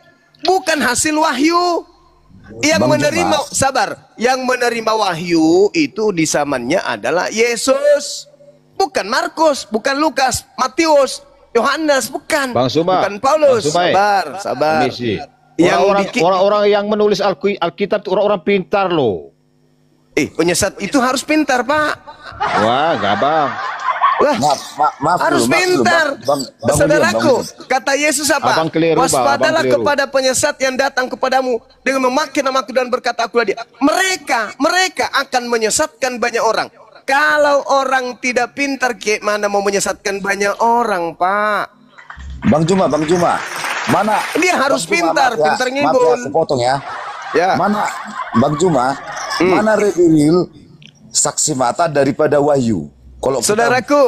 bukan hasil wahyu. Yang Bang menerima, Zuma. sabar, yang menerima wahyu itu di zamannya adalah Yesus. Bukan Markus, bukan Lukas, Matius, Yohanes, bukan. Bang Suma, Bukan Paulus. Bang Suma, Sabar. Permisi. Yang Orang-orang yang menulis Alkitab itu orang-orang pintar loh. penyesat itu harus pintar, Pak. Wah, enggak Bang. Wah, Maaf harus dulu, pintar. Bang Saudaraku, William. kata Yesus apa? Abang keliru, Bang. Waspadalah Abang keliru. kepada penyesat yang datang kepadamu dengan memakai namaku dan berkata akulah dia. Mereka akan menyesatkan banyak orang. Kalau orang tidak pintar, mana mau menyesatkan banyak orang, Pak? Bang Juma, mana? Dia harus Bang Juma, pintar, maaf ya, pintar maaf ya, ngibul. aku potong ya. Ya. Mana Bang Juma, mana real saksi mata daripada wahyu? Kalau kita- Saudaraku,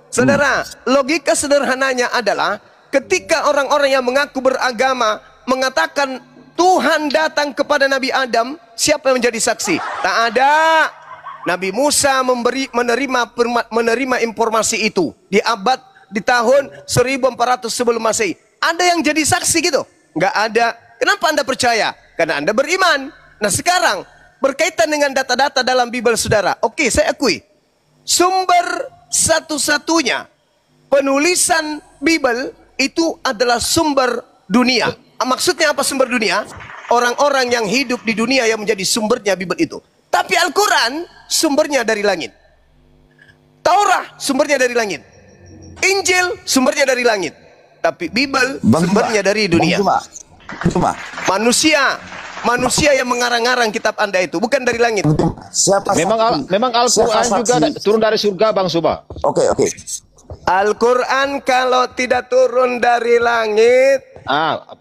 saudara, logika sederhananya adalah ketika orang-orang yang mengaku beragama mengatakan Tuhan datang kepada Nabi Adam, siapa yang menjadi saksi? Tak ada. Nabi Musa menerima informasi itu di tahun 1400 sebelum Masehi. Ada yang jadi saksi gitu? Nggak ada. Kenapa Anda percaya? Karena Anda beriman. Nah sekarang berkaitan dengan data-data dalam Bible saudara. Oke, saya akui. Sumber satu-satunya penulisan Bible itu adalah sumber dunia. Maksudnya apa sumber dunia? Orang-orang yang hidup di dunia yang menjadi sumbernya Bible itu. Tapi Al-Quran sumbernya dari langit. Taurat sumbernya dari langit. Injil sumbernya dari langit. Tapi Bible sumbernya dari dunia. Bang Juma. Manusia yang mengarang-arang kitab Anda itu bukan dari langit. Siapa Memang Al-Quran siapa juga saksi? turun dari surga, Bang Suba. Oke. Al-Quran kalau tidak turun dari langit, Apa?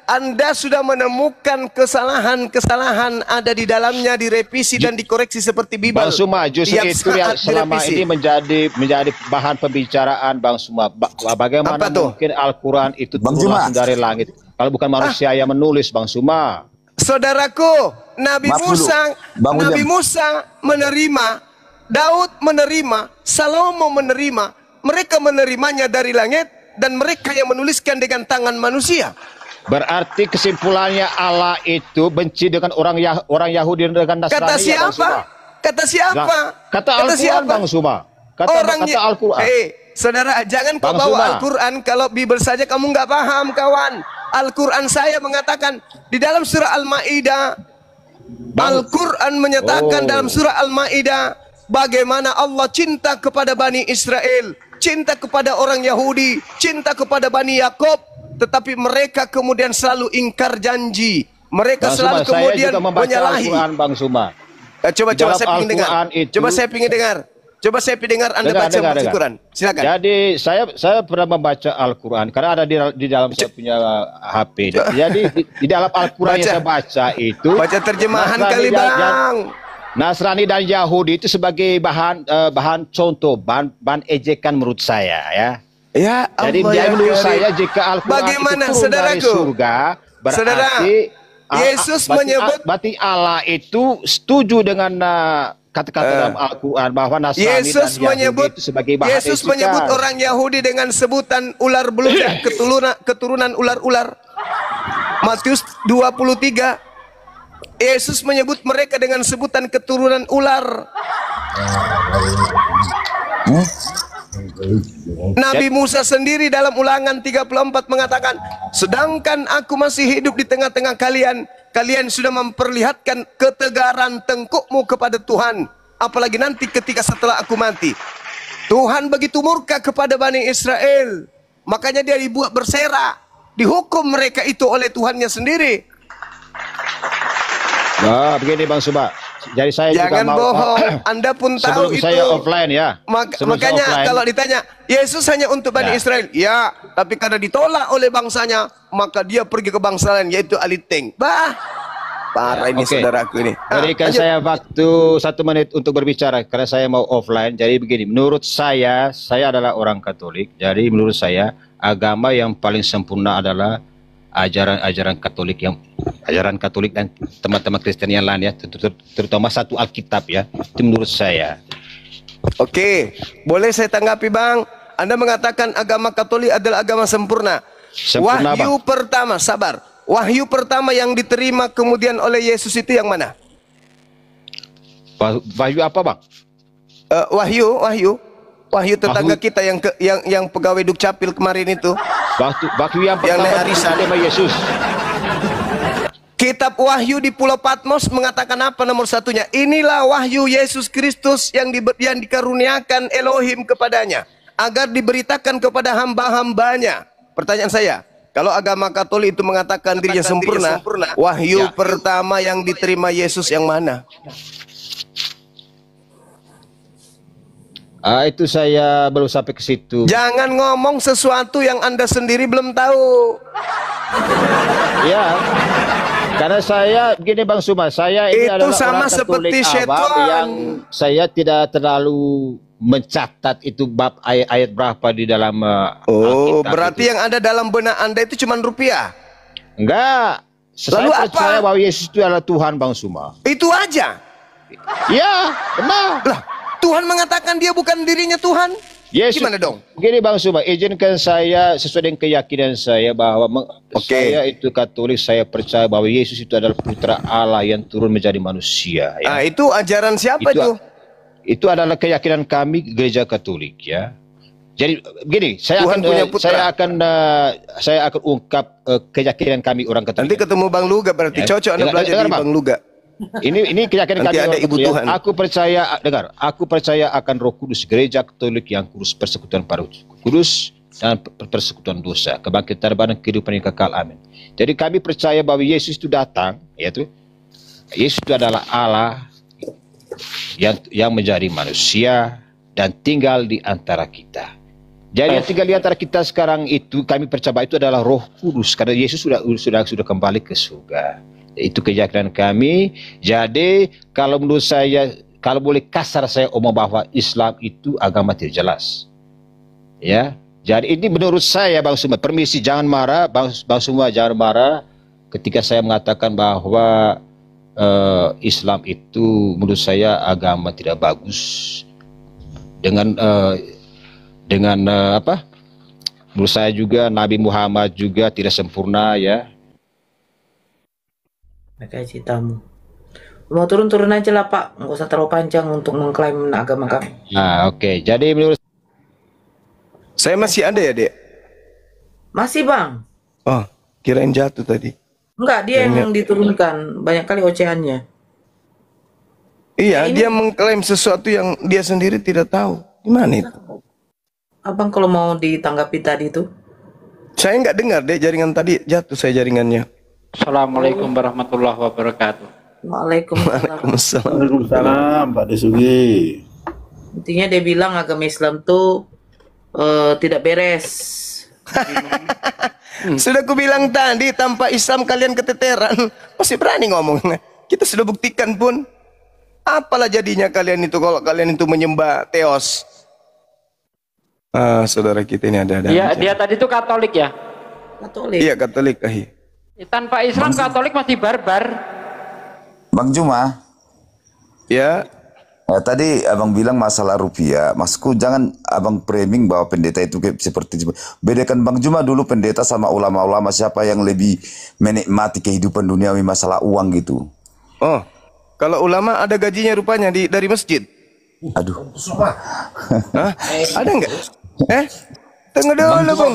Anda sudah menemukan kesalahan ada di dalamnya, direvisi dan dikoreksi seperti Bible. Bang Suma, justru Tiap itu yang saat selama direvisi. ini menjadi bahan pembicaraan, Bang Suma. Bagaimana Apa tuh? mungkin Al-Quran itu Bang turun Juma. langsung dari langit? Kalau bukan manusia yang menulis, Bang Suma. Saudaraku, Nabi Maaf dulu, Bang William. Musa menerima, Daud menerima, Salomo menerima, mereka menerimanya dari langit dan mereka yang menuliskan dengan tangan manusia. Berarti kesimpulannya Allah itu benci dengan orang Yahudi dan Nasrani. Kata ya, Bang siapa? Suma? Kata siapa? Kata Al-Quran, Bang Suma. Kata Al-Quran. Saudara, jangan kau Bang bawa Suma. Al-Quran kalau Bible saja kamu nggak paham, kawan. Al-Quran saya mengatakan di dalam surah Al-Maidah. Al-Quran menyatakan dalam surah Al-Maidah bagaimana Allah cinta kepada Bani Israel, cinta kepada orang Yahudi, cinta kepada Bani Yakub, tetapi mereka kemudian selalu ingkar janji. Mereka Bang selalu Suma, kemudian saya juga membaca menyalahi. Al-Quran, Bang Suma. Coba Di dalam saya ingin dengar. Al-Quran itu- Coba saya ingin dengar Anda baca Al-Quran. Silakan. Jadi saya pernah membaca Al-Quran karena ada di dalam saya punya HP. Jadi di dalam Al-Quran yang saya baca itu Baca terjemahan Nasrani kali, dan- Bang. Nasrani dan Yahudi itu sebagai bahan contoh, bahan ejekan menurut saya ya. Ya Jadi Allah dia ya menurut Karim. saya jika Al-Quran Bagaimana, itu turun dari saudaraku? surga, Saudara, Yesus menyebut- berarti Allah itu setuju dengan kata-kata dalam Al-Quran bahwa Nasrani Yesus dan Yahudi menyebut itu sebagai bahan Yesus ejekan. menyebut orang Yahudi dengan sebutan ular beludak, keturunan ular-ular. Matius 23. Yesus menyebut mereka dengan sebutan keturunan ular. Nabi Musa sendiri dalam Ulangan 34 mengatakan, sedangkan aku masih hidup di tengah-tengah kalian, kalian sudah memperlihatkan ketegaran tengkukmu kepada Tuhan. Apalagi nanti ketika setelah aku mati. Tuhan begitu murka kepada Bani Israel. Makanya dia dibuat berserak. Dihukum mereka itu oleh Tuhannya sendiri. Nah, begini Bang Suba. Jadi saya Jangan juga mau bohong. Anda pun tahu sebelum itu. saya offline ya. Sebelum saya Makanya offline. kalau ditanya, Yesus hanya untuk Bani Ya. Israel. Ya, tapi karena ditolak oleh bangsanya, maka dia pergi ke bangsa lain, yaitu Aliteng. Parah ini Oke. saudaraku ini. Berikan lanjut. saya waktu 1 menit untuk berbicara karena saya mau offline. Jadi begini, menurut saya adalah orang Katolik. Jadi menurut saya agama yang paling sempurna adalah ajaran Katolik dan teman-teman Kristen yang lain ya, terutama satu Alkitab ya. Itu menurut saya. Oke, boleh saya tanggapi Bang? Anda mengatakan agama Katolik adalah agama sempurna. Sempurna, Wahyu pertama, sabar. Wahyu pertama yang diterima kemudian oleh Yesus itu yang mana? Wahyu apa Bang? Wahyu tetangga kita yang pegawai Dukcapil kemarin itu. Wahyu yang Yang pertama naik arisan. diterima Yesus. Kitab Wahyu di Pulau Patmos mengatakan apa nomor satunya? Inilah wahyu Yesus Kristus yang dikaruniakan Elohim kepadanya, agar diberitakan kepada hamba-hambanya. Pertanyaan saya, kalau agama Katolik itu mengatakan dirinya sempurna, wahyu Ya. pertama yang diterima Yesus yang mana? Itu saya belum sampai ke situ. Jangan ngomong sesuatu yang Anda sendiri belum tahu. Ya, karena saya begini Bang Suma, saya ini Itu adalah sama orang Katolik seperti awam syaitan. yang saya tidak terlalu mencatat itu bab ayat-ayat berapa di dalam Oh, Alkitab berarti itu. yang ada dalam benak Anda itu cuma rupiah. Enggak. Lalu Saya percaya apa? bahwa Yesus itu adalah Tuhan Bang Suma. Itu aja. Ya, benar. Lah, Tuhan mengatakan dia bukan dirinya Tuhan. Yesus, Gimana dong? Begini Bang Suma, izinkan saya sesuai dengan keyakinan saya bahwa saya itu Katolik, saya percaya bahwa Yesus itu adalah putra Allah yang turun menjadi manusia. Ya. Ah, itu ajaran siapa itu? Itu adalah keyakinan kami Gereja Katolik ya. Jadi begini, saya Tuhan punya putra. saya akan ungkap keyakinan kami orang Katolik. Nanti ketemu Bang Luga berarti Ya. cocok Anda belajar di Bang Luga. Ini keyakinan Nanti kami ada orang Ibu Katolik. Tuhan. Aku percaya akan Roh Kudus, Gereja Katolik yang kudus, persekutuan para kudus dan persekutuan dosa, kebangkitan dan kehidupan yang kekal. Amin. Jadi kami percaya bahwa Yesus itu datang, yaitu Yesus itu adalah Allah yang menjadi manusia dan tinggal di antara kita. Jadi yang tinggal di antara kita sekarang itu kami percaya bahwa itu adalah Roh Kudus karena Yesus sudah kembali ke surga. Itu keyakinan kami. Jadi kalau menurut saya, kalau boleh kasar saya omong bahwa Islam itu agama tidak jelas. Ya. Jadi ini menurut saya Bang Suma, permisi jangan marah, Bang Suma jangan marah ketika saya mengatakan bahwa Islam itu menurut saya agama tidak bagus. Dengan apa? Menurut saya juga Nabi Muhammad juga tidak sempurna ya. Makasih tamu. Mau turun-turun aja lah Pak, nggak usah terlalu panjang untuk mengklaim agama kami. Nah, oke. Jadi menurut Saya masih ada ya, Dek? Masih Bang? Oh, kirain jatuh tadi. Enggak, dia yang diturunkan. Banyak kali ocehannya. Iya, dia mengklaim sesuatu yang dia sendiri tidak tahu. Gimana itu? Abang kalau mau ditanggapi tadi itu? Saya nggak dengar, Dek, jaringan tadi jatuh saya jaringannya. Assalamualaikum warahmatullahi wabarakatuh. Waalaikumsalam. Waalaikumsalam. Waalaikumsalam Pak Desugi. Intinya dia bilang agama Islam tuh tidak beres. Sudah ku bilang tadi, tanpa Islam kalian keteteran. Masih berani ngomong. Kita sudah buktikan pun. Apalah jadinya kalian itu kalau kalian itu menyembah Theos. Saudara kita ini ada. Iya, dia tadi itu Katolik ya. Katolik. Iya, Katolik. Tanpa Islam Katolik masih barbar. Bang Juma, Ya, tadi abang bilang masalah rupiah. Maksudku jangan abang framing bahwa pendeta itu seperti bedakan Bang Juma dulu pendeta sama ulama-ulama siapa yang lebih menikmati kehidupan duniawi masalah uang gitu. oh, kalau ulama ada gajinya rupanya dari masjid. Aduh. Hah? Ada nggak? Tunggu dulu, Bung.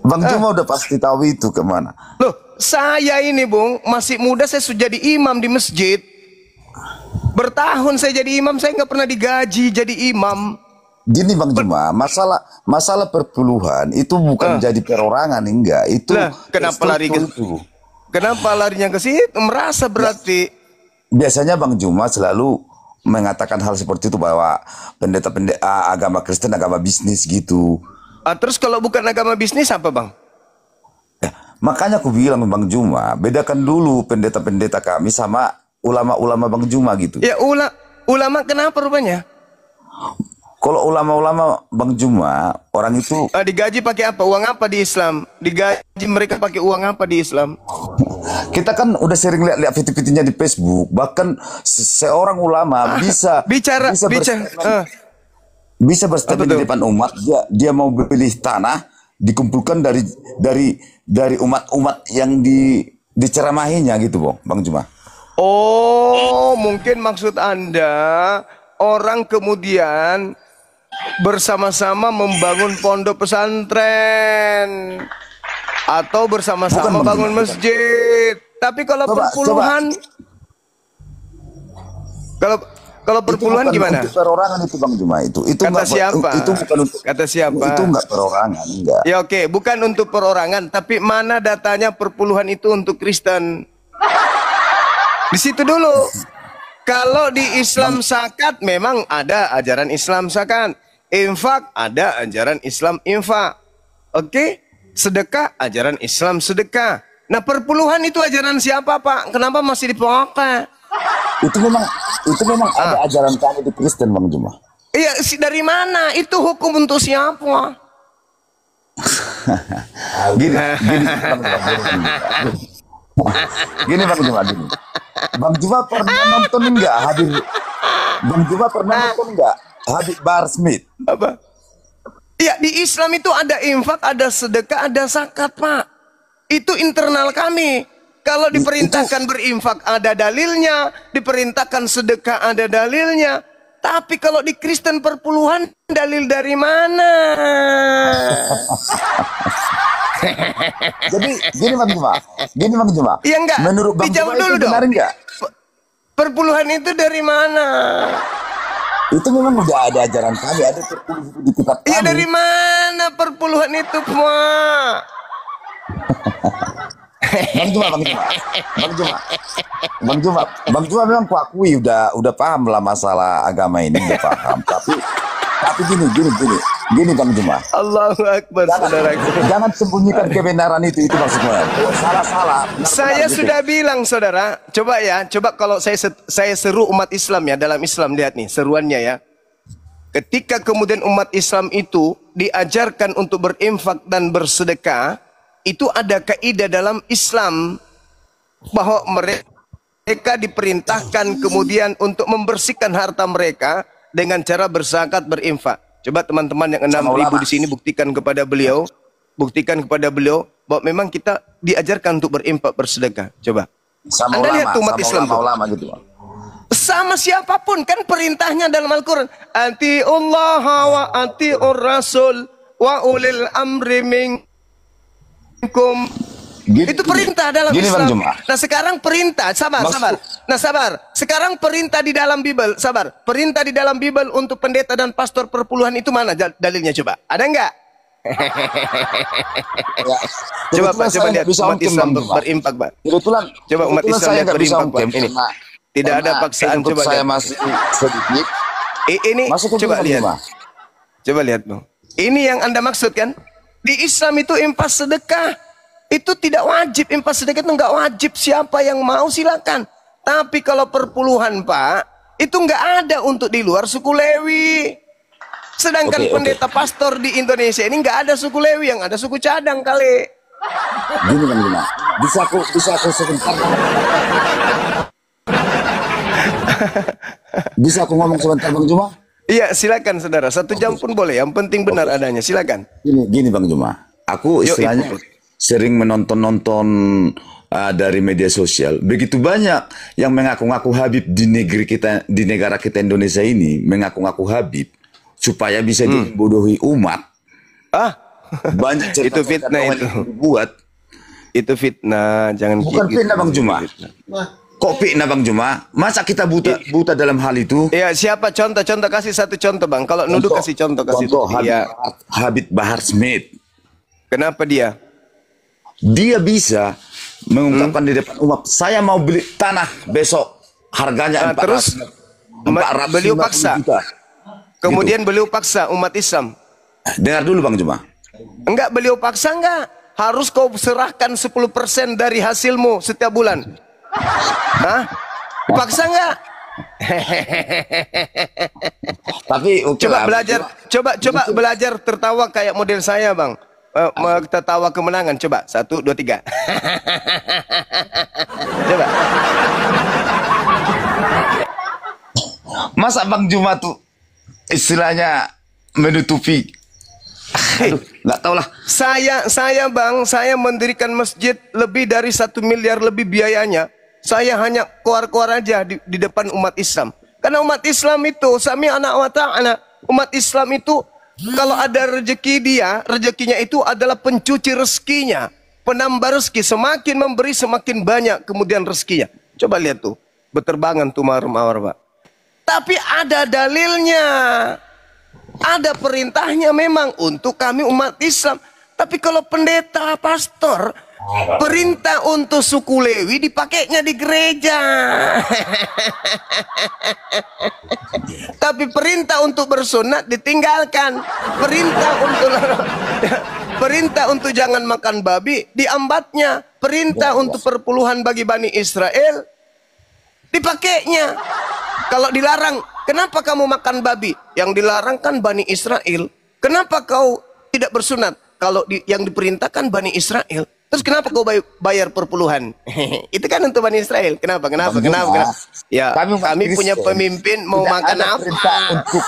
Bang Juma udah pasti tahu itu kemana. Loh, saya ini, Bung, masih muda saya sudah jadi imam di masjid. Bertahun saya jadi imam, saya nggak pernah digaji jadi imam. Gini Bang Juma, masalah perpuluhan itu bukan jadi perorangan, enggak. Itu Lah, kenapa lari ke itu. Kenapa larinya ke situ? Merasa berarti. Biasanya Bang Juma selalu mengatakan hal seperti itu bahwa pendeta-pendeta agama Kristen agama bisnis gitu. Terus kalau bukan agama bisnis apa, Bang? Ya, makanya aku bilang Bang Juma, bedakan dulu pendeta-pendeta kami sama ulama-ulama Bang Juma gitu. Ya ulama kenapa rupanya? Kalau ulama-ulama Bang Juma, orang itu Digaji pakai apa? Uang apa di Islam? Digaji mereka pakai uang apa di Islam? kita kan udah sering lihat video-videonya di Facebook. Bahkan seorang ulama bisa berstatement di depan umat. Dia mau beli tanah, dikumpulkan dari umat-umat yang diceramahinya gitu, Bang Juma. Oh, mungkin maksud Anda orang kemudian bersama-sama membangun pondok pesantren atau bersama-sama bangun masjid. Tapi kalau perpuluhan, kalau perpuluhan gimana? Untuk perorangan itu Bang Juma itu Kata siapa? Itu bukan untuk, Kata siapa? Itu enggak perorangan, enggak. Ya oke, bukan untuk perorangan, tapi mana datanya perpuluhan itu untuk Kristen? Di situ dulu. Kalau di Islam zakat memang ada ajaran Islam zakat. Infak ada ajaran Islam infak. Oke? Sedekah ajaran Islam sedekah. Nah, perpuluhan itu ajaran siapa, Pak? Kenapa masih dipakai? Itu memang ada ajaran kami di Kristen, Bang Juma. Iya, dari mana? Itu hukum untuk siapa? Gini, gini Bang Juma, gini. Bang Juma pernah nonton enggak Habib Bahar Smith? Apa? Ya, di Islam itu ada infak, ada sedekah, ada zakat, Pak. Itu internal kami. Kalau diperintahkan berinfak ada dalilnya, diperintahkan sedekah ada dalilnya. Tapi kalau di Kristen perpuluhan dalil dari mana? Jadi gini Bang Juma. Iya enggak? Menurut Bang dijawab Juma dulu itu dong. benar enggak? Perpuluhan itu dari mana? Itu memang udah ada ajaran kami, ada tertulis di kitab kami. Iya, dari mana perpuluhan itu, Pak? Bang Juma memang kuakui udah paham lah masalah agama ini, udah paham. Tapi gini Bang Juma. Allahu Akbar, saudaraku. Jangan sembunyikan kebenaran itu maksudnya. Salah. Saya sudah bilang, saudara. Coba kalau saya seru umat Islam ya, dalam Islam, lihat nih seruannya ya. Ketika kemudian umat Islam itu diajarkan untuk berinfak dan bersedekah, itu ada kaidah dalam Islam bahwa mereka diperintahkan kemudian untuk membersihkan harta mereka dengan cara berzakat, berinfak. Coba teman-teman yang 6.000 di sini buktikan kepada beliau bahwa memang kita diajarkan untuk berinfak, bersedekah. Coba. Sama Anda lihat umat Islam ulama gitu. Sama siapapun kan perintahnya dalam Al-Quran. Atiullah wa atiur rasul wa ulil amri minkum. Itu perintah dalam Islam. Nah, sekarang perintah, sabar. Nah, sabar. Sekarang perintah di dalam Bible, Perintah di dalam Bible untuk pendeta dan pastor perpuluhan itu mana dalilnya, coba? Ada enggak? Coba Pak, coba lihat umat Islam berimpak, Pak. Coba umat Islam lihat berimpak, Pak. Ini. Tidak ada paksaan, coba saya lihat. masih sedikit. Ini coba lihat. Coba lihat, Bang. Ini yang Anda maksud kan? Di Islam itu infak sedekah. Itu tidak wajib, infak sedekah itu nggak wajib. Siapa yang mau silakan. Tapi kalau perpuluhan, Pak, itu nggak ada untuk di luar suku Lewi. Sedangkan pendeta pastor di Indonesia ini nggak ada suku Lewi, yang ada suku cadang kali. Gini Bang Juma, bisa aku sebentar? Bisa aku ngomong sebentar Bang Juma? Iya, silakan saudara. 1 jam pun boleh. Yang penting benar adanya. Silakan. Gini Bang Juma. Aku istilahnya sering menonton dari media sosial. Begitu banyak yang mengaku-ngaku Habib di negara kita Indonesia ini, mengaku-ngaku Habib supaya bisa dibodohi umat. Banyak cerita itu fitnah itu. Buat. Itu fitnah, jangan bukan gitu. Fitnah Bang Juma. Kok fitnah Bang Juma? Masa kita buta dalam hal itu? Ya, siapa contoh kasih 1 contoh Bang. Kalau nuduh kasih contoh Habib Bahar Smith. Kenapa dia? Dia bisa mengungkapkan di depan umat, saya mau beli tanah besok harganya 400 beliau paksa. Juta. Kemudian beliau paksa umat Islam. Dengar dulu Bang Juma. Enggak, beliau paksa enggak. Harus kau serahkan 10% dari hasilmu setiap bulan. Hah? Paksa enggak? Tapi coba belajar tertawa kayak model saya, Bang. Tertawa kemenangan, coba 1, 2, 3. Coba. Masa Bang Juma tuh istilahnya menutupi? Aduh, nggak tahu lah. Saya Bang, saya mendirikan masjid lebih dari 1 miliar lebih biayanya. Saya hanya keluar aja di depan umat Islam. Karena umat Islam itu sami anak wa ta'ala. Umat Islam itu kalau ada rezeki rezekinya itu adalah pencuci rezekinya, penambah rezeki. Semakin memberi semakin banyak kemudian rezekinya. Coba lihat tuh, berterbangan tuh mawar-mawar, Pak. Tapi ada dalilnya. Ada perintahnya memang untuk kami umat Islam. Tapi kalau pendeta, pastor, perintah untuk suku Lewi dipakainya di gereja. Tapi perintah untuk bersunat ditinggalkan. Perintah untuk jangan makan babi diambatnya. Perintah untuk perpuluhan bagi Bani Israel dipakainya. Kalau dilarang, kenapa kamu makan babi? Yang dilarang kan Bani Israel. Kenapa kau tidak bersunat? Kalau yang diperintahkan Bani Israel, terus kenapa kau bayar perpuluhan? Itu kan untuk Bani Israel. Kenapa? Ya, kami punya pemimpin mau makan apa? Untuk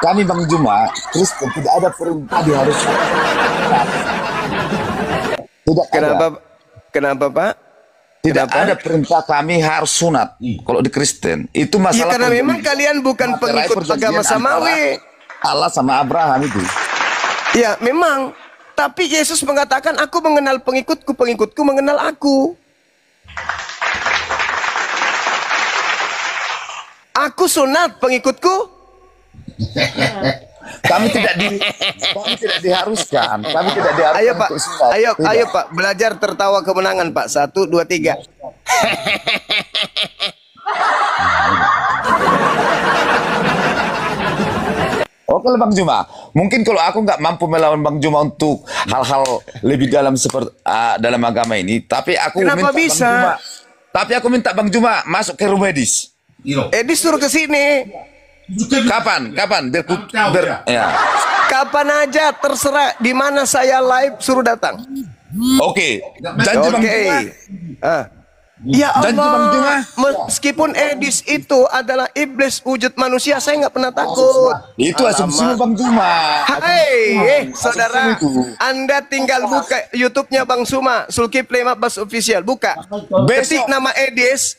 kami Bang Juma, Kristen tidak ada perintah harus. Tidak. Kenapa Pak? Tidak ada perintah kami harus sunat. Kalau di Kristen itu masalah. Ya, karena memang kalian bukan pengikut agama samawi. Allah sama Abraham itu. Ya memang, tapi Yesus mengatakan aku mengenal pengikutku, pengikutku mengenal aku. Aku sunat, pengikutku. Kami tidak diharuskan. Kami tidak diharuskan. Ayo Pak, ayo Pak, belajar tertawa kemenangan Pak. 1, 2, 3. Oke Bang Juma, mungkin kalau aku nggak mampu melawan Bang Juma untuk hal-hal lebih dalam seperti dalam agama ini, tapi aku Kenapa minta bisa? Bang Juma, tapi aku minta Bang Juma masuk ke room Edis. Edis suruh ke sini. Kapan? Ya. Kapan aja terserah, di mana saya live suruh datang. Oke. Janji Bang Juma. Ya Janji Bang Juma. Allah, meskipun Edis itu adalah iblis wujud manusia, saya nggak pernah takut. Itu asumsi Bang Juma. Hai, saudara, Anda tinggal buka YouTube-nya Bang Suma, Zulkifli Abbas Official, buka. Ketik nama Edis,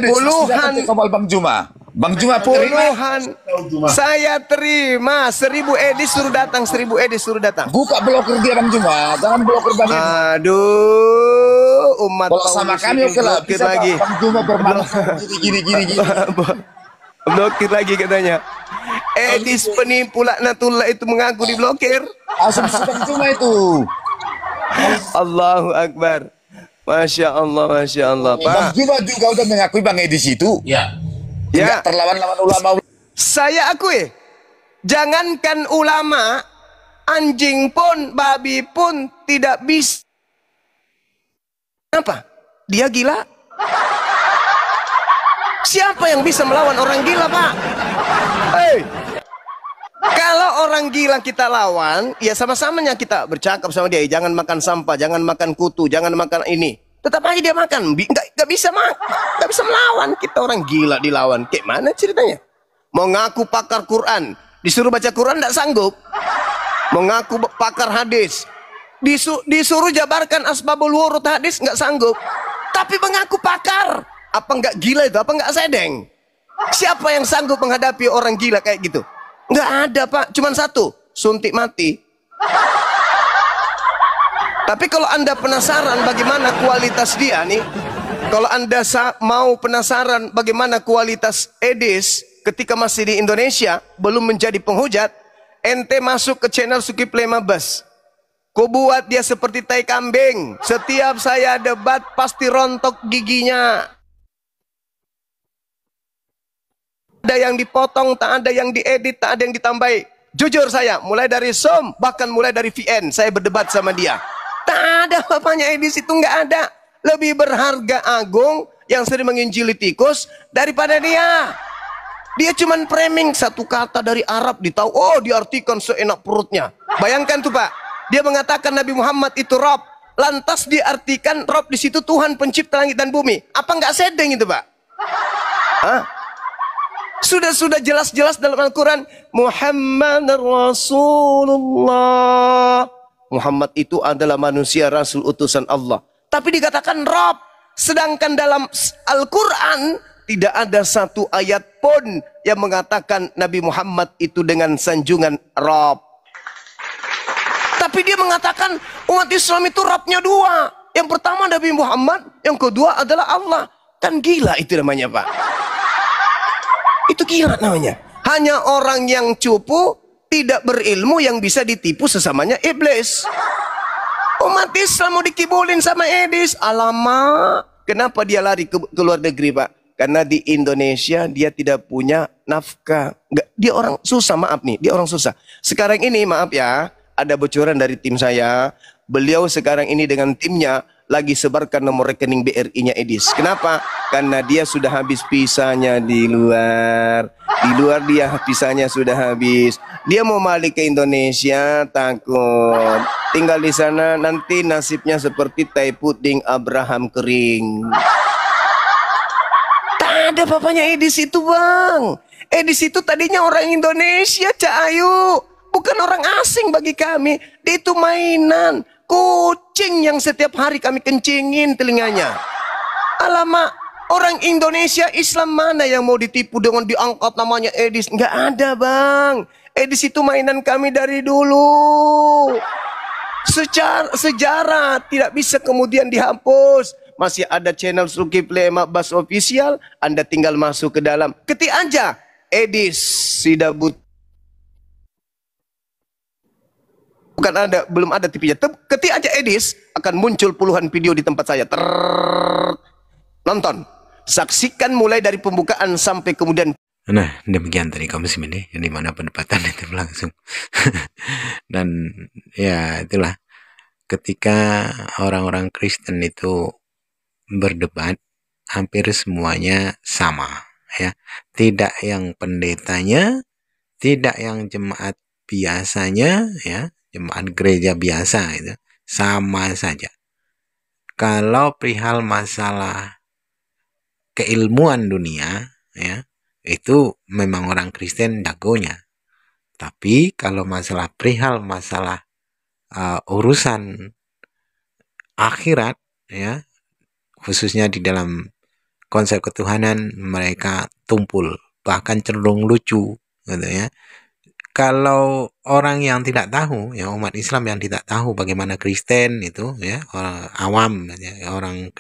puluhan Bang Juma. Bang Juma puluhan. Saya terima 1000 Edis suruh datang, 1000 Edis suruh datang. Buka blokir dia Bang Juma, jangan blokir Bang Edis. Aduh, umat kalau sama kami oke lah, bisa lagi. Bang Juma bermanfaat gini. Blokir lagi katanya. Edis penipu laknatullah itu mengaku diblokir. Asumsi Bang Juma itu. Allahu Akbar. Masya Allah Pak. Bang Juma juga udah mengakui Bang Edis itu. Ya. Terlawan-lawan ulama. Saya akui. Jangankan ulama, anjing pun, babi pun tidak bisa. Kenapa? Dia gila. Siapa yang bisa melawan orang gila, Pak? Hei. Kalau orang gila kita lawan, ya sama-samanya kita bercakap sama dia. Jangan makan sampah, jangan makan kutu, jangan makan ini. Tetap aja dia makan. Nggak bisa melawan. Kita orang gila dilawan. Kayak mana ceritanya? Mau ngaku pakar Quran, disuruh baca Quran nggak sanggup. Mengaku pakar hadis, disuruh jabarkan asbabul wurud hadis nggak sanggup. Tapi mengaku pakar, apa nggak gila itu? Apa nggak sedeng? Siapa yang sanggup menghadapi orang gila kayak gitu? Nggak ada Pak, cuman satu, suntik mati. Tapi kalau Anda penasaran bagaimana kualitas dia nih, kalau Anda mau penasaran bagaimana kualitas Edis ketika masih di Indonesia, belum menjadi penghujat, ente masuk ke channel Zulkifli Abbas. Ku buat dia seperti tai kambing. Setiap saya debat pasti rontok giginya. Ada yang dipotong, tak ada yang diedit, tak ada yang ditambahi. Jujur saya, mulai dari Zoom, bahkan mulai dari VN, saya berdebat sama dia. Tak ada bapaknya Edis itu, nggak ada. Lebih berharga Agung yang sering menginjili tikus daripada dia. Dia cuman framing satu kata dari Arab ditahu, oh diartikan seenak perutnya. Bayangkan tuh Pak, dia mengatakan Nabi Muhammad itu Rob, lantas diartikan Rob di situ Tuhan pencipta langit dan bumi. Apa nggak sedeng itu Pak? Hah? Sudah jelas-jelas dalam Al-Quran, Muhammad Rasulullah. Muhammad itu adalah manusia, Rasul, utusan Allah. Tapi dikatakan Rob. Sedangkan dalam Al-Quran tidak ada satu ayat pun yang mengatakan Nabi Muhammad itu dengan sanjungan Rob. Tapi dia mengatakan umat Islam itu Robnya dua. Yang pertama Nabi Muhammad, yang kedua adalah Allah. Kan gila itu namanya Pak. Itu gila namanya. Hanya orang yang cupu tidak berilmu yang bisa ditipu sesamanya iblis. Umat Islam mau dikibulin sama Edis. Alamak, kenapa dia lari ke luar negeri, Pak? Karena di Indonesia dia tidak punya nafkah. Nggak, dia orang susah, maaf nih, dia orang susah. Sekarang ini, maaf ya, ada bocoran dari tim saya. Beliau sekarang ini dengan timnya lagi sebarkan nomor rekening BRI-nya Edis. Kenapa? Karena dia sudah habis visanya di luar. Di luar dia visanya sudah habis. Dia mau balik ke Indonesia, takut tinggal di sana nanti nasibnya seperti tai puding Abraham kering. Tak ada papanya Edis itu, Bang. Edis itu tadinya orang Indonesia, Cak Ayu. Bukan orang asing bagi kami. Dia itu mainan. Kucing yang setiap hari kami kencingin telinganya. Alamak, orang Indonesia Islam mana yang mau ditipu dengan diangkat namanya Edis? Nggak ada, Bang. Edis itu mainan kami dari dulu. Sejarah tidak bisa kemudian dihapus. Masih ada channel Zulkifli Bas Official. Anda tinggal masuk ke dalam. Ketik aja Edis Sidabut. Bukan ada, belum ada TV-nya. Ketik aja Edis, akan muncul puluhan video di tempat saya. Nonton. Saksikan mulai dari pembukaan sampai kemudian. Nah, demikian tadi kaum muslimin ya, di mana pendapatan itu berlangsung. Dan ya itulah, ketika orang-orang Kristen itu berdebat, hampir semuanya sama ya. Tidak yang pendetanya, tidak yang jemaat biasanya ya, jemaat gereja biasa itu sama saja. Kalau perihal masalah keilmuan dunia ya, itu memang orang Kristen jagonya. Tapi kalau perihal masalah urusan akhirat ya, khususnya di dalam konsep ketuhanan, mereka tumpul, bahkan cenderung lucu gitu ya. Kalau orang yang tidak tahu ya, umat Islam yang tidak tahu bagaimana Kristen itu ya, orang awam ya, orang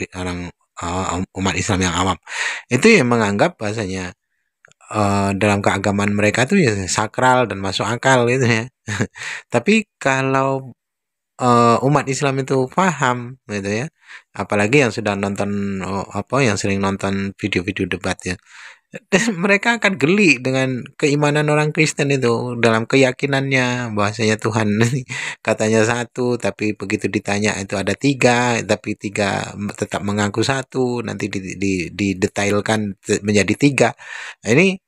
umat Islam yang awam itu yang menganggap bahasanya dalam keagamaan mereka itu ya sakral dan masuk akal gitu ya. Tapi kalau umat Islam itu paham gitu ya, apalagi yang sudah nonton yang sering nonton video-video debat ya, dan mereka akan geli dengan keimanan orang Kristen itu dalam keyakinannya bahwasanya Tuhan katanya satu, tapi begitu ditanya itu ada tiga, tapi tiga tetap mengaku satu, nanti didetailkan menjadi tiga. Nah, ini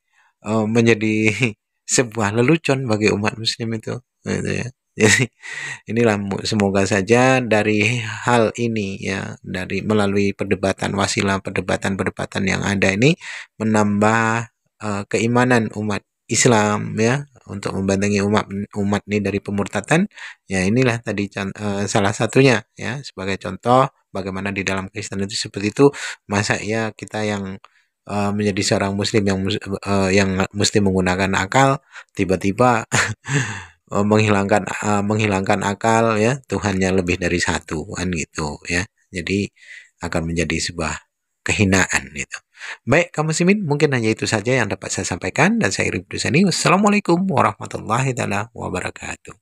menjadi sebuah lelucon bagi umat Muslim itu gitu ya. Jadi inilah, semoga saja dari hal ini ya, dari melalui perdebatan, wasilah perdebatan yang ada ini menambah keimanan umat Islam ya, untuk membantengi umat ini dari pemurtatan ya. Inilah tadi salah satunya ya, sebagai contoh bagaimana di dalam Kristen itu seperti itu. Masa ya kita yang menjadi seorang muslim yang mesti menggunakan akal, tiba-tiba menghilangkan akal ya, Tuhannya lebih dari satu kan gitu ya. Jadi akan menjadi sebuah kehinaan gitu. Baik kaum muslimin, mungkin hanya itu saja yang dapat saya sampaikan, dan saya Irib Dusani. Wassalamualaikum warahmatullahi wabarakatuh.